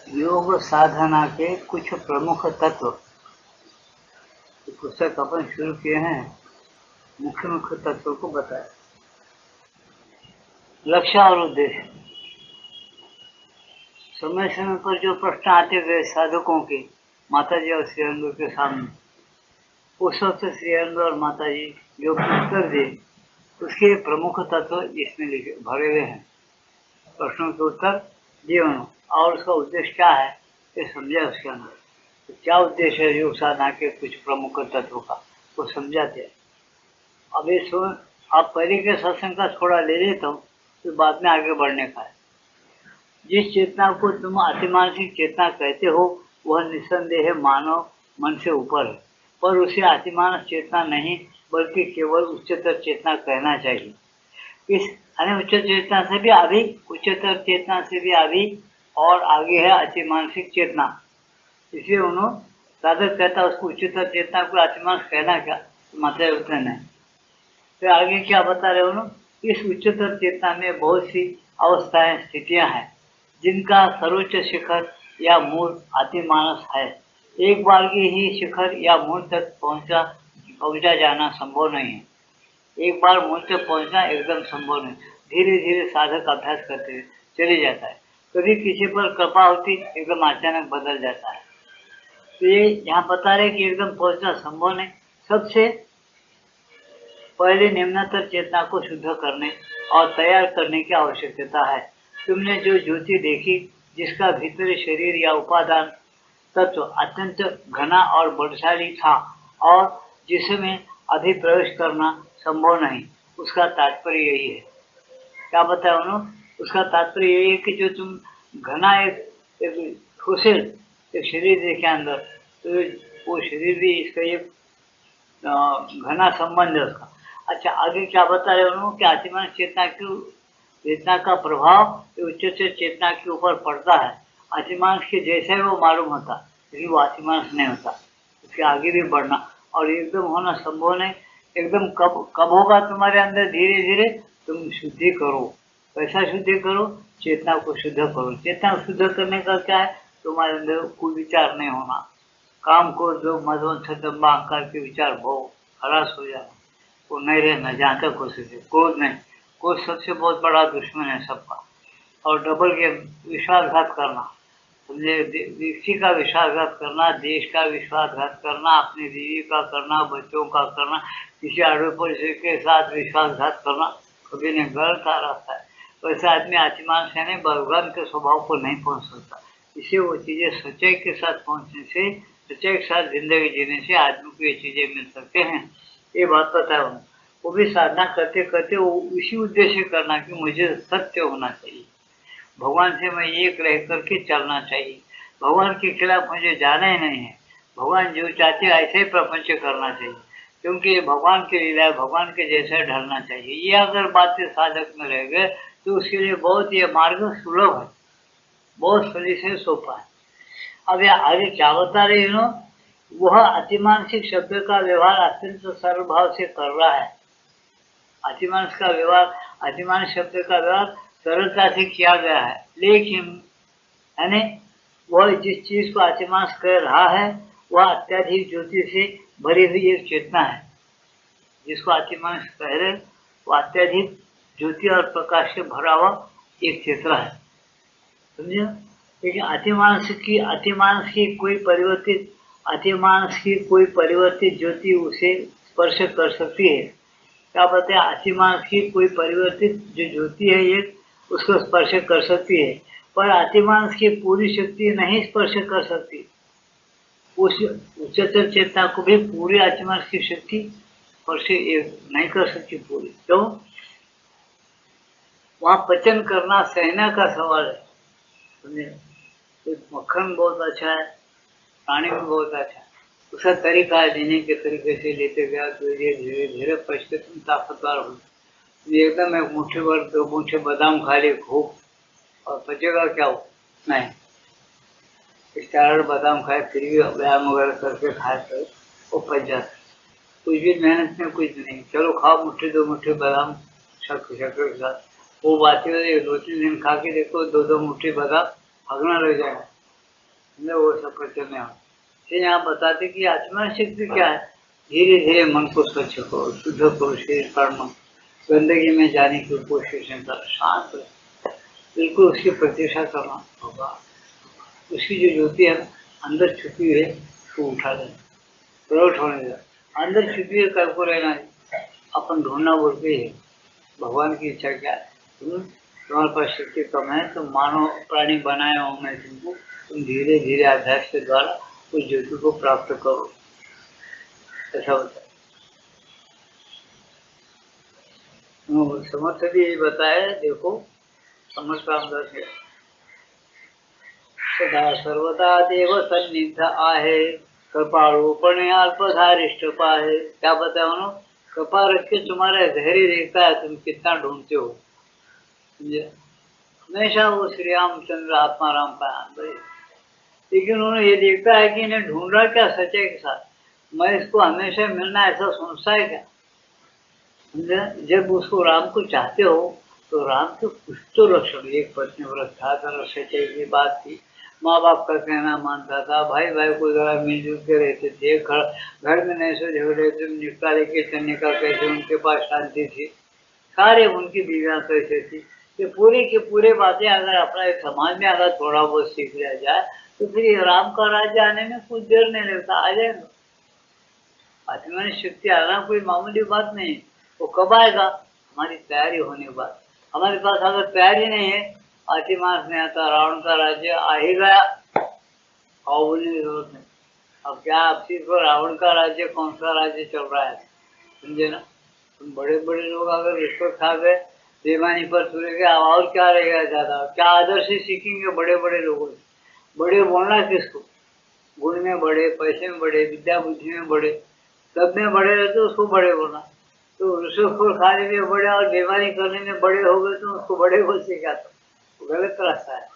योग साधना के कुछ प्रमुख तत्व पुस्तक अपन शुरू किए हैं। मुख्य मुख्य तत्वों को बताया। लक्ष्य और उद्देश्य। समय समय पर जो प्रश्न आते गए साधकों के माता जी और श्री अरविंद के सामने, उस वक्त श्री अरविंद और माता जी जो उत्तर दिए उसके प्रमुख तत्व इसमें लिखे भरे हुए हैं। प्रश्नों के उत्तर जीवन और उसका उद्देश्य क्या है ये समझा उसके अंदर। तो क्या उद्देश्य है योग साधना के कुछ प्रमुख तत्वों का वो समझाते हैं। अब इस आप पहले के सत्संग का थोड़ा ले लेता हूँ तो बाद में आगे बढ़ने का है। जिस चेतना को तुम अतिमानसिक चेतना कहते हो वह निस्संदेह मानव मन से ऊपर है, पर उसे अतिमानस चेतना नहीं बल्कि केवल उच्चतर चेतना कहना चाहिए। इस उच्चतर चेतना से भी आगे, उच्चतर चेतना से भी आगे और आगे है अतिमानसिक चेतना। इसलिए उन्होंने साधक कहता उसको उच्चतर चेतना को अतिमानस कहना क्या, मतलब उतना नहीं। तो आगे क्या बता रहे उन्होंने, इस उच्चतर चेतना में बहुत सी अवस्थाएं स्थितियां हैं जिनका सर्वोच्च शिखर या मूल अतिमानस है। एक बार की ही शिखर या मूल तक पहुंचा जाना संभव नहीं है। एक बार मूल तक पहुंचना एकदम संभव नहीं। धीरे धीरे साधक अभ्यास करते चले जाता है। कभी किसी पर कृपा होती एकदम अचानक बदल जाता है। तो ये यहाँ बता रहे कि एकदम पहुंचना संभव नहीं। सबसे पहले निम्नतर चेतना को शुद्ध करने और तैयार करने की आवश्यकता है। तुमने जो ज्योति देखी जिसका भीतरी शरीर या उपादान तत्व अत्यंत घना और बलशाली था और जिसमें अभी प्रवेश करना संभव नहीं, उसका तात्पर्य यही है। क्या बताया उन्होंने, उसका तात्पर्य यही है कि जो तुम घना एक ठोसे एक शरीर देखे अंदर, तो वो शरीर भी इसका एक घना संबंध है उसका। अच्छा आगे क्या बता रहे उन्होंने कि अतिमान चेतना का प्रभाव उच्चतर चेतना के ऊपर पड़ता है। अतिमांस के जैसे वो मालूम होता लेकिन वो अतिमांस नहीं होता। उसके आगे भी बढ़ना और एकदम होना संभव नहीं। एकदम कब होगा तुम्हारे अंदर, धीरे धीरे तुम शुद्धि करो। कैसा शुद्धि करो, चेतना को शुद्ध करो। चेतना को शुद्ध करने का क्या है, तुम्हारे अंदर कोई विचार नहीं होना। काम को जो मदवंशदम्बा अहंकार के विचार बहुत हरास हो जाना, वो नहीं रहना जहाँ तक हो सके। क्रोध नहीं, क्रोध सबसे बहुत बड़ा दुश्मन है सबका। और डबल गेम, विश्वासघात करना, समझे, व्यक्ति का विश्वासघात करना, देश का विश्वासघात करना, अपनी बीवी का करना, बच्चों का करना, किसी आड़े पड़ोसी के साथ विश्वासघात करना कभी नहीं, गलत आ रहता है। वैसे आदमी अतिमान से नहीं भगवान के स्वभाव को नहीं पहुंच सकता। इसे वो चीजें सच्चाई के साथ पहुंचने से, सच्चाई के साथ जिंदगी जीने से आदमी को ये चीजें मिल सकते हैं। ये बात पता है। वो भी साधना करते करते वो इसी उद्देश्य करना कि मुझे सत्य होना चाहिए, भगवान से मैं एक रह करके चलना चाहिए, भगवान के खिलाफ मुझे जाना ही नहीं है, भगवान जो चाहते ऐसे ही प्रपंच करना चाहिए, क्योंकि भगवान की लीला, भगवान के जैसा ढलना चाहिए। ये अगर बातें साधक में रह गए तो उसके लिए बहुत ये मार्ग सुलभ है, बहुत सही से सोपा है। अब ये आगे क्या बता रही हो, वह अतिमानसिक शब्द का व्यवहार अत्यंत सरल भाव से कर रहा है। अतिमानस का व्यवहार, अतिमानस शब्द का व्यवहार सरलता से किया गया है, लेकिन यानी वह जिस चीज को अतिमानस कर रहा है वह अत्याधिक ज्योति से भरी हुई एक चेतना है। जिसको अतिमानस कह रहे वो अत्याधिक ज्योति और प्रकाश से भरा हुआ एक चेतना है, समझे। लेकिन अतिमानस की कोई परिवर्तित ज्योति उसे स्पर्श कर सकती है। क्या बताते हैं, अतिमानस की कोई परिवर्तित जो ज्योति है ये उसको स्पर्श कर सकती है, पर अतिमानस की पूरी शक्ति नहीं स्पर्श कर सकती। उस उच्चतर चेतना को भी पूरी अतिमानस की शक्ति स्पर्श नहीं कर सकती पूरी। क्यों, वहां पचन करना सहना का सवाल है, समझे। मक्खन बहुत अच्छा है, पानी भी बहुत अच्छा है, उसका तरीका है देने के तरीके से लेते गया तो ये धीरे धीरे पच के तुम ताकतवर हो। एकदम एक मुट्ठी भर दो मुट्ठी बादाम खा लिए खूब और पचेगा क्या हो, नहीं। स्टार्टर बादाम खाए फिर भी व्यायाम वगैरह करके खाए तो वो पच जाता। कुछ भी मेहनत में कुछ नहीं, चलो खाओ मुट्ठी दो मुट्ठी बादाम शक्कर के साथ, वो बात है। 2-3 दिन खा के देखो, 2-2 मुट्ठी बादाम भागना रह जाएगा, वो सब प्रचन्न है। फिर यहाँ बताते कि आत्मा शक्ति क्या है। धीरे धीरे मन को स्वच्छ करो, शुद्ध करो, शरीर कर्म गंदगी में जाने की कोशिश न कर, शांत रहो, बिल्कुल उसकी प्रतीक्षा करना होगा। उसकी जो ज्योति है अंदर छुपी हुई है उसको उठा देना, प्रकट होने देना। अंदर छुपी है कल को रहना है, अपन ढूंढना बोलते ही भगवान की इच्छा क्या है। तुम्हारे पास शक्ति कम है तो मानव प्राणी बनाया हूँ मैं तुमको, तुम धीरे धीरे अभ्यास के द्वारा उस ज्योति को प्राप्त करो, ऐसा होता है। समर्थ भी यही बताया, देखो समर्थ रामदास है, सदा सर्वदा देव सन्निध आहे, कृपारूपण अल्पधारिष्ट पाहे। क्या बताया उन्होंने, कृपा रख के तुम्हारा धैर्य देखता है तुम कितना ढूंढते हो, समझे। हमेशा वो श्री रामचंद्र आत्मा राम का अंदर, लेकिन उन्होंने ये देखता है कि इन्हें ढूंढ रहा क्या सच्चाई के साथ, मैं इसको हमेशा मिलना ऐसा सोचता है क्या, समझे। जब उसको राम को चाहते हो तो राम के कुछ तो लक्षण, एक पत्नी व्रत था, सच्चाई की बात थी, माँ बाप का कहना मानता था, भाई भाई को जरा मिलजुल के रहते थे, घर में नहीं सो झगड़े थे, निपटारे के चलने का कैसे, उनके पास शांति थी, सारे उनकी बीवियां कैसे थी, ये पूरे के पूरे बातें अगर अपना समाज में अगर थोड़ा बहुत सीख लिया जाए तो फिर राम का राज्य आने में कुछ देर नहीं लगता, आ जाएगा। आत्मा शक्ति आना कोई मामूली बात नहीं है। वो कब आएगा, हमारी तैयारी होने के बाद। हमारे पास अगर तैयारी नहीं है, आतिमास नहीं आता, रावण का राज्य आ ही गया, आओ बोलने की जरूरत नहीं। अब क्या आप सिर्फ रावण का राज्य, कौन सा राज्य चल रहा है, समझे ना। तुम बड़े बड़े लोग अगर रिश्वत खा गए, बेईमानी पर तुले गए, और क्या रहेगा ज्यादा, क्या आदर्श सीखेंगे बड़े बड़े लोगों से। बड़े बोलना किसको, गुण में बड़े, पैसे में बड़े, विद्या बुद्धि में बड़े, सब में बड़े रहते उसको बड़े बोलना। तो रिश्वतखोर खाने में बड़े और बेईमानी करने में बड़े हो गए तो उसको बड़े बोलते क्या, तो गलत रास्ता है,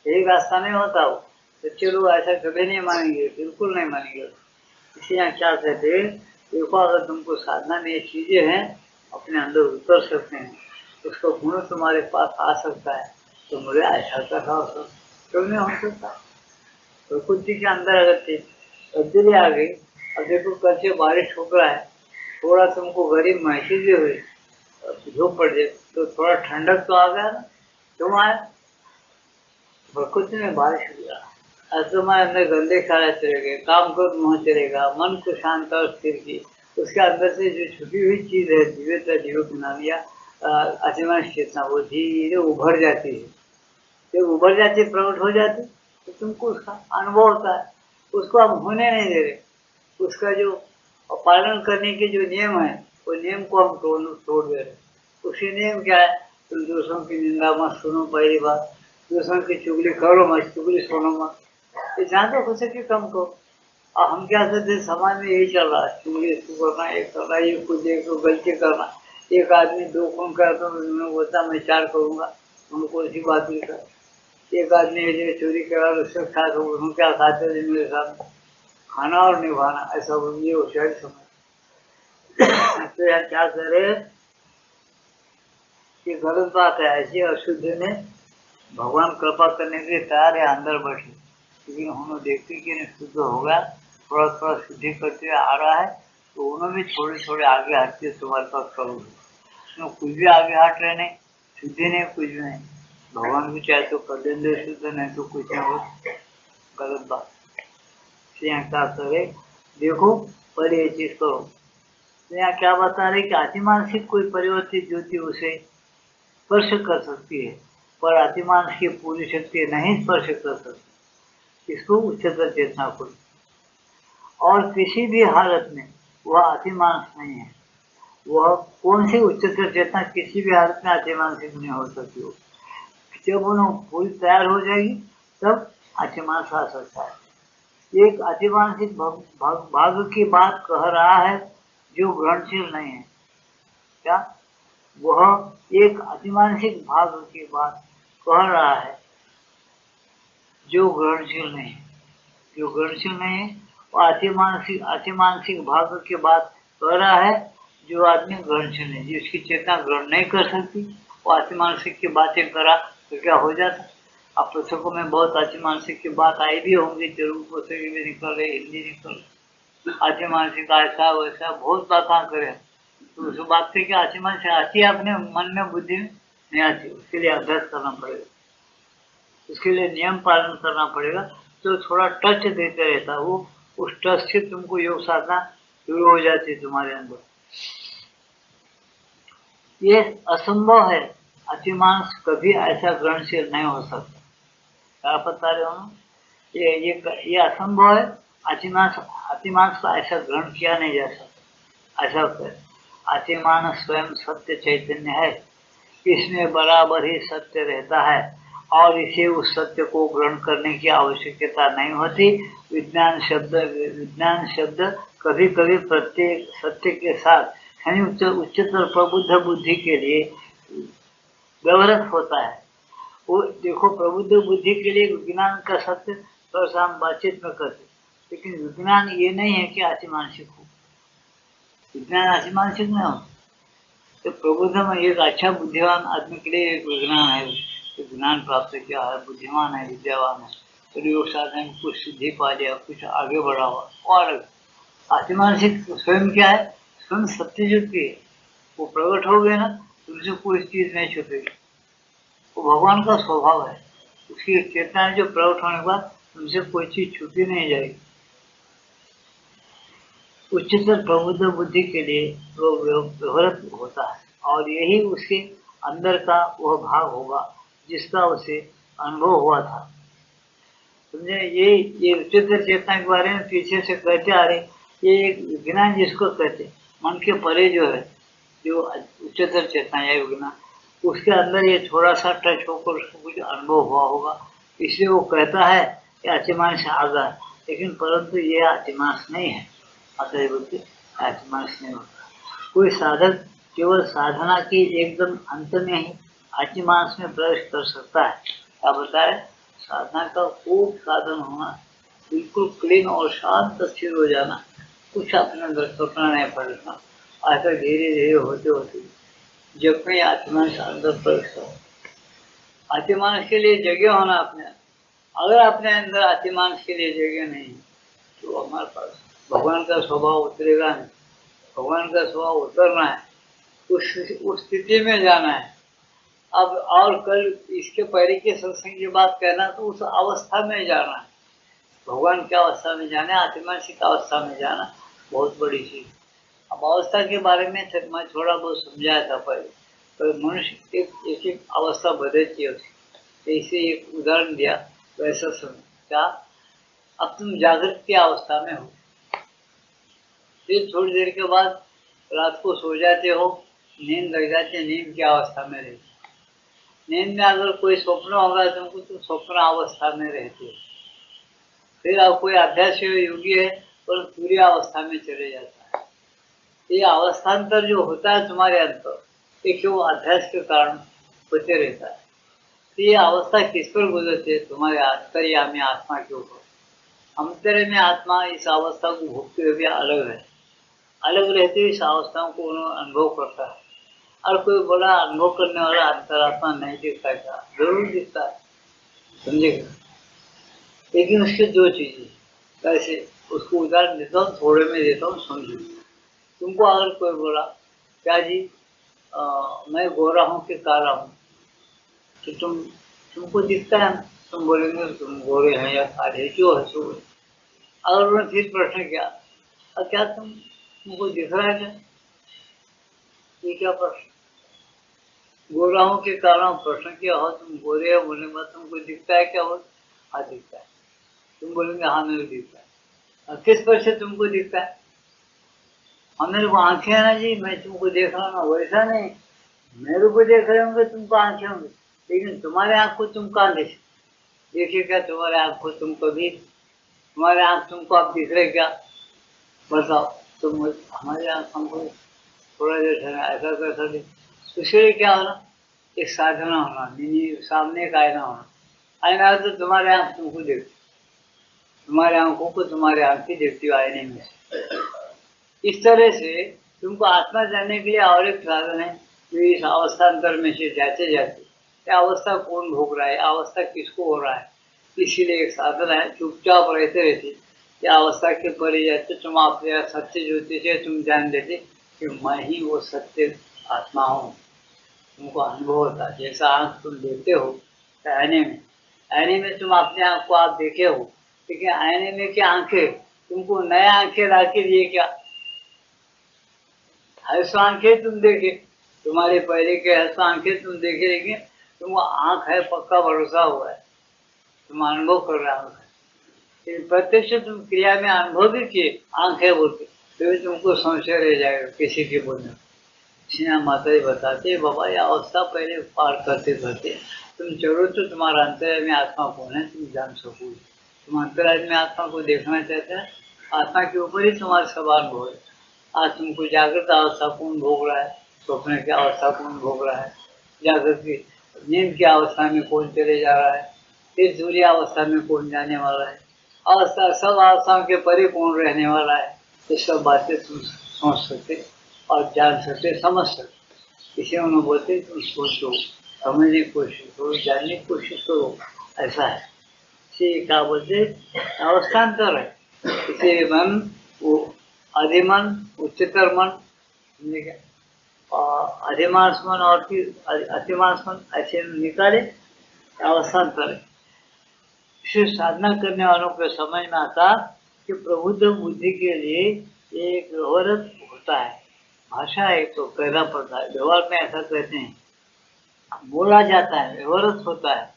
यही रास्ता नहीं होता। वो सच्चे लोग ऐसा कभी नहीं मानेंगे, बिल्कुल नहीं मानेंगे। इसलिए क्या कहते हैं, देखो अगर तुमको साधना में ये चीजें हैं अपने अंदर उतर सकते हैं, उसका गुण तुम्हारे पास आ सकता है, तो मुझे ऐसा कहा हो क्यों नहीं हो सकता। प्रकृति के अंदर अगर तब्दीली आ गई, अब देखो कल से बारिश हो रहा है, थोड़ा तुमको गरीब महसूस भी हुई, धूप पड़ जाए तो थोड़ा ठंडक तो आ गया ना, क्यों आया, प्रकृति में बारिश हो गया। तुम्हारे अंदर गंदे ख्याल चले गए, काम क्रोध मोह चलेगा, मन को शांत और स्थिर की, उसके अंदर से जो छुपी हुई चीज है दिव्यता, जीवक नाम या अतिमान चेतना, वो धीरे उभर जाती है। जब उभर जाती, प्रकट हो जाती, तो तुमको उसका अनुभव होता है। उसको हम होने नहीं दे रहे, उसका जो पालन करने के जो नियम है, वो नियम को हम तोड़ दे रहे। उसी नियम क्या है, तुम दूसरों की निंदा मत सुनो, पहली बात, दूसरों की चुगली करो मत, चुगली सुनो मत, ये जहाँ तक हो सके कम करो। और हम क्या करते, समाज में यही चल रहा है, चुगली इसको करना, ये करना, ये कुछ एक गलती करना। एक आदमी दो खून करता तो बोलता मैं चार करूंगा, उनको ऐसी बात नहीं कर। एक आदमी है चोरी करा, उसके साथ उन्होंने क्या खाते थे मेरे साथ, खाना और निभाना, ऐसा ये होशियारी समझ। तो यार क्या करे, ये गलत बात है। ऐसी अशुद्ध में भगवान कृपा करने के लिए तैयार है अंदर बैठे, लेकिन उन्होंने देखते कि नहीं शुद्ध हो गया, थोड़ा थोड़ा शुद्धि करते आ रहा है, तो उन्होंने भी थोड़े थोड़े आगे हटते तुम्हारे पास करोगे, उसमें कुछ भी आगे हट रहे नहीं, शुद्धि नहीं, कुछ भी नहीं। भगवान भी चाहे तो कर देंगे शुद्ध, नहीं तो कुछ नहीं हो, गलत बात। यहाँ क्या करे, देखो पहले ये चीज करो। तो यहाँ क्या बता रहे कि अतिमानसिक कोई परिवर्तित ज्योति उसे स्पर्श कर सकती है, पर अतिमानस की पूरी शक्ति नहीं स्पर्श कर सकती, इसको उच्चतर चेतना को। और किसी भी हालत में वह अतिमानस नहीं है। वह कौन सी उच्चतर चेतना किसी भी हालत में अतिमानसिक नहीं हो सकती हो। जब उन्हें पूरी तैयार हो जाएगी तब अतिमानस आ सकता है। एक अतिमानसिक भाग की बात कह रहा है जो ग्रहणशील नहीं है। क्या वह एक अतिमानसिक भाग की बात कह रहा है जो ग्रहणशील नहीं है, जो ग्रहणशील नहीं है, वो अतिमानसिक भाग की बात कह रहा है जो आदमी ग्रहणशील नहीं, जिसकी चेतना ग्रहण नहीं कर सकती, वो अतिमानसिक की बातें करा तो क्या हो जाता, अब पुस्तकों में बहुत अच्छी मानसिक की बात आई भी होंगी, जरूर पुस्तक भी निकल रही, हिंदी निकल रही, अच्छी मानसिक ऐसा वैसा बहुत बातें करें, तो उस बात से क्या अच्छी मानसिक आती है अपने मन में, बुद्धि में नहीं आती, उसके लिए अभ्यास करना पड़ेगा, उसके लिए नियम पालन करना पड़ेगा। तो थोड़ा टच देते रहता, वो उस टच से तुमको योग साधना शुरू हो जाती है तुम्हारे अंदर। ये असंभव है, अतिमानस कभी ऐसा ग्रहणशील नहीं हो सकता। क्या बता रहे हो ना? ये असंभव है, अतिमानस अतिमानस को ऐसा ग्रहण किया नहीं जा सकता। ऐसा अतिमानस स्वयं सत्य चैतन्य है, इसमें बराबर ही सत्य रहता है और इसे उस सत्य को ग्रहण करने की आवश्यकता नहीं होती। विज्ञान शब्द कभी कभी प्रत्येक सत्य के साथ संयुक्त उच्चतर प्रबुद्ध बुद्धि के लिए व्यवहार होता है। वो देखो, प्रबुद्ध बुद्धि के लिए विज्ञान का सत्य थोड़ा सा हम बातचीत में करते, लेकिन विज्ञान ये नहीं है कि अतिमानसिक हो, विज्ञान अतिमानसिक नहीं हो। तो प्रबुद्ध में एक अच्छा बुद्धिमान आदमी के लिए एक विज्ञान है, ज्ञान प्राप्त किया है, बुद्धिमान है, विद्यावान है, तो योग साधन कुछ सिद्धि पा लिया, कुछ आगे बढ़ा हुआ। और अतिमानसिक स्वयं क्या है? स्वयं सत्य जो की है, वो प्रकट हो गए ना, तुमसे कोई चीज नहीं छुपेगी। वो भगवान का स्वभाव है, उसकी चेतना जो प्रकट होने के बाद तुमसे कोई चीज छुपी नहीं जाएगी। उच्चतर प्रबुद्ध बुद्धि के लिए वो व्यवहार होता है, और यही उसके अंदर का वह भाग होगा जिसका उसे अनुभव हुआ था। समझे? ये उच्चतर चेतना के बारे में पीछे से कहते आ रहे, ये एक विज्ञान जिसको कहते, मन के परे जो है, जो उच्चतर चेतना है विज्ञान, उसके अंदर ये थोड़ा सा टच होकर उसको कुछ अनुभव हुआ होगा, इसलिए वो कहता है कि अतिमानस आ गया, लेकिन परंतु ये अतिमानस नहीं है। अतः बोलते अतिमानस नहीं होता। कोई साधक केवल साधना के एकदम अंत में ही अतिमानस में प्रवेश कर सकता है। क्या बताए? साधना का खूब साधन होना, बिल्कुल क्लीन और शांत स्थिर हो जाना, कुछ अपने अंदर सोचना नहीं पड़ता, ऐसा धीरे धीरे होते होते जब कहीं अतिमानस अंदर प्रवेश हो। अतिमानस के लिए जगह होना अपने, अगर अपने अंदर अतिमानस के लिए जगह नहीं तो हमारे पास भगवान का स्वभाव उतरेगा नहीं। भगवान का स्वभाव उतरना है, उस स्थिति में जाना है। अब और कल इसके पहले के सत्संग की बात कहना, तो उस अवस्था में जाना है। भगवान की अवस्था में जाना, आत्मानसिक अवस्था में जाना, बहुत बड़ी चीज। अब अवस्था के बारे में मैं थोड़ा बहुत समझाया था पहले, तो मनुष्य एक एक अवस्था बदलती है उसकी। इसे एक उदाहरण दिया, वैसा समझ क्या, अब तुम जागृत की अवस्था में हो, फिर थोड़ी देर के बाद रात को सो जाते हो, नींद लग जाती है, नींद की अवस्था में रहते। नींद में अगर कोई स्वप्न होगा तुमको, तो स्वप्न अवस्था में रहते हो। फिर अब कोई अभ्यास योगी है और पूरी अवस्था में चले जाता है। ये अवस्थांतर जो होता है तुम्हारे अंदर, ये क्यों अभ्यास के कारण होते रहता है। तो ये अवस्था किस पर गुजरती है? तुम्हारे अंतर्यामी आत्मा के ऊपर। अंतर्यामी आत्मा इस अवस्था को भोगते हुए भी अलग है, अलग रहते हुए इस अवस्थाओं को अनुभव करता है। और कोई बड़ा अनुभव करने वाला अंतरात्मा नहीं दिखता, क्या जरूर दिखता है, समझेगा। लेकिन उसके दो चीजें, कैसे उसको उदाहरण देता हूँ, थोड़े में देता हूँ, समझो। तुमको अगर कोई बोला, क्या जी मैं गोरा हूँ कि काला हूँ, तो तुमको दिखता है, तुम बोलेंगे तुम गोरे हैं या काले, जो है सो। अगर उन्होंने फिर प्रश्न किया, क्या तुमको दिख रहा है क्या? ये क्या प्रश्न? गोरा हूँ कि काला हूँ प्रश्न किया हो, तुम गोरे हो बोलने के बाद तुमको दिखता है क्या? हो, हाँ दिखता है। तुम बोलेंगे हाँ मेरे को दिखता है। किस पर से तुमको दिखता है? हाँ मेरे को आंखें है ना जी, मैं तुमको देख रहा हूँ, वैसा नहीं, मेरे को देख रहे होंगे, तुमको आंखें होंगे, लेकिन तुम्हारे आंख को तुम कहाँ देख, देखिए क्या तुम्हारे आंख को तुम कभी, तुम्हारे आंख तुमको आप दिख रहे क्या? बताओ तुम, हमारे आंख हमको थोड़ा देर ऐसा कैसा दे, इसलिए क्या होना, एक साधना होना, सामने एक आईना होना। आईना है तो तुम्हारे आंख तुमको देखती, तुम्हारे आंखों को तुम्हारे आंख की देखती हो आईने में से। इस तरह से तुमको आत्मा जानने के लिए और एक साधन है, जो इस अवस्थांतर में से जाते जाते ये अवस्था कौन भोग रहा है, अवस्था किसको हो रहा है। इसीलिए एक साधन है, चुपचाप रहते रहते ये अवस्था के परे जाते तुम अपने सत्य ज्योति से तुम जान लेते कि मैं ही वो सत्य आत्मा हूँ। तुमको अनुभव होता है, जैसा आंख तुम देखते हो आईने में तुम अपने आंख को आप देखे हो, लेकिन आईने में क्या आंखें, तुमको नया आंखें ला के दिए क्या, हर्ष आंखें तुम देखे, तुम्हारे पहले के हर्ष आंखें तुम देखे, लेकिन तुमको आंख है, पक्का भरोसा हुआ है, तुम अनुभव कर रहा हो। प्रत्यक्ष तुम क्रिया में अनुभव भी किए, आंख है बोलते, तो भी तुमको संशय रह जाएगा किसी के बोलने। इसलिए माता जी बताते बाबा ये अवस्था पहले पार करते करते तुम जरूर तो तुम्हारा अंतराय में आत्मा कौन है तुम जान सको। तुम अंतराय में आत्मा को देखना चाहते हैं, आत्मा के ऊपर ही तुम्हारा सब अनुभव है। आज तुमको जागृत अवस्था कौन भोग रहा है, स्वप्न की अवस्था कौन भोग रहा है, जागृत की नींद की अवस्था में कौन चले जा रहा है, फिर दूसरी अवस्था में कौन जाने वाला है, अवस्था सब अवस्थाओं के परे कौन रहने वाला है, ये सब बातें तुम सोच सकते और जान सकते, समझ सकते। इसे उन्होंने बोलते तुम सोचो, समझने की कोशिश करो, जानने की कोशिश करो, ऐसा है। इसे क्या बोलते अवस्थान्तर है। इसे मन वो अधिमन उच्चतर मन, अधिमांस मन और फिर अतिमांस मन ऐसे निकाले, अवस्थान्तर है। इसे साधना करने वालों को समझ में आता कि प्रबुद्ध बुद्धि के लिए एक व्यवहारत होता है, भाषा एक तो कहना पड़ता है, व्यवहार में ऐसा कहते हैं, बोला जाता है, व्यवहारत होता है,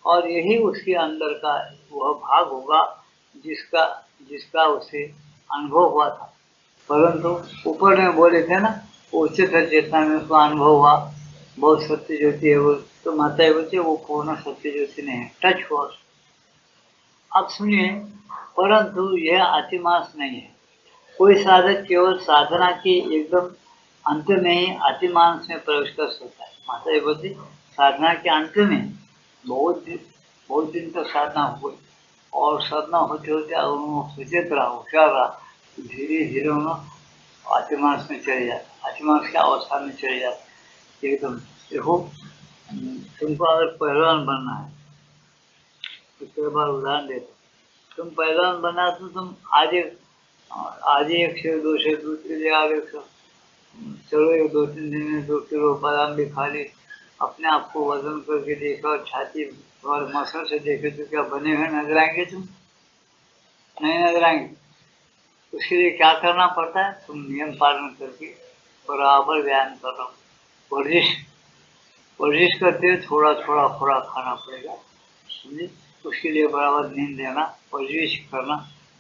और यही उसके अंदर का वह भाग होगा जिसका जिसका उसे अनुभव हुआ था। परंतु ऊपर में बोले थे ना, वो उच्चतर चेतना में उसका अनुभव हुआ, बहुत सत्य ज्योति है वो, तो माता जी बोलते वो पूर्ण सत्य ज्योति नहीं है, टच हुआ। अब सुनिए, परंतु यह अतिमास नहीं है। कोई साधक केवल साधना के एकदम अंत में ही अतिमांस में प्रवेश कर सकता है। माता जी बोलती साधना के अंत में बहुत दिन तक साधना हुई, और साधना होते होते उन्होंने सचेत रहा, होशियार रहा, धीरे धीरे उन्होंने अतिमांस में चले जाते, अतिमांस की अवस्था में चले जाते एकदम। देखो तुमको अगर पहलवान बनना है, उसके बाद उदाहरण देता, तुम पहलवान बना तो तुम आज एक से दो से दूसरे जगह एक चलो, एक 2-3 दिन में 2 किलो बादाम भी खा ली, अपने आप को वजन करके देखा और छाती और मसल से देखे तो क्या बने हुए नजर आएंगे तुम? नहीं नजर आएंगे। उसके लिए क्या करना पड़ता है, तुम नियम पालन करके बराबर व्यायाम कर रहा हो, वर्जिश करते हुए थोड़ा थोड़ा खुराक खाना पड़ेगा, समझे। उसके लिए बराबर नींद देना, वर्जिश करना,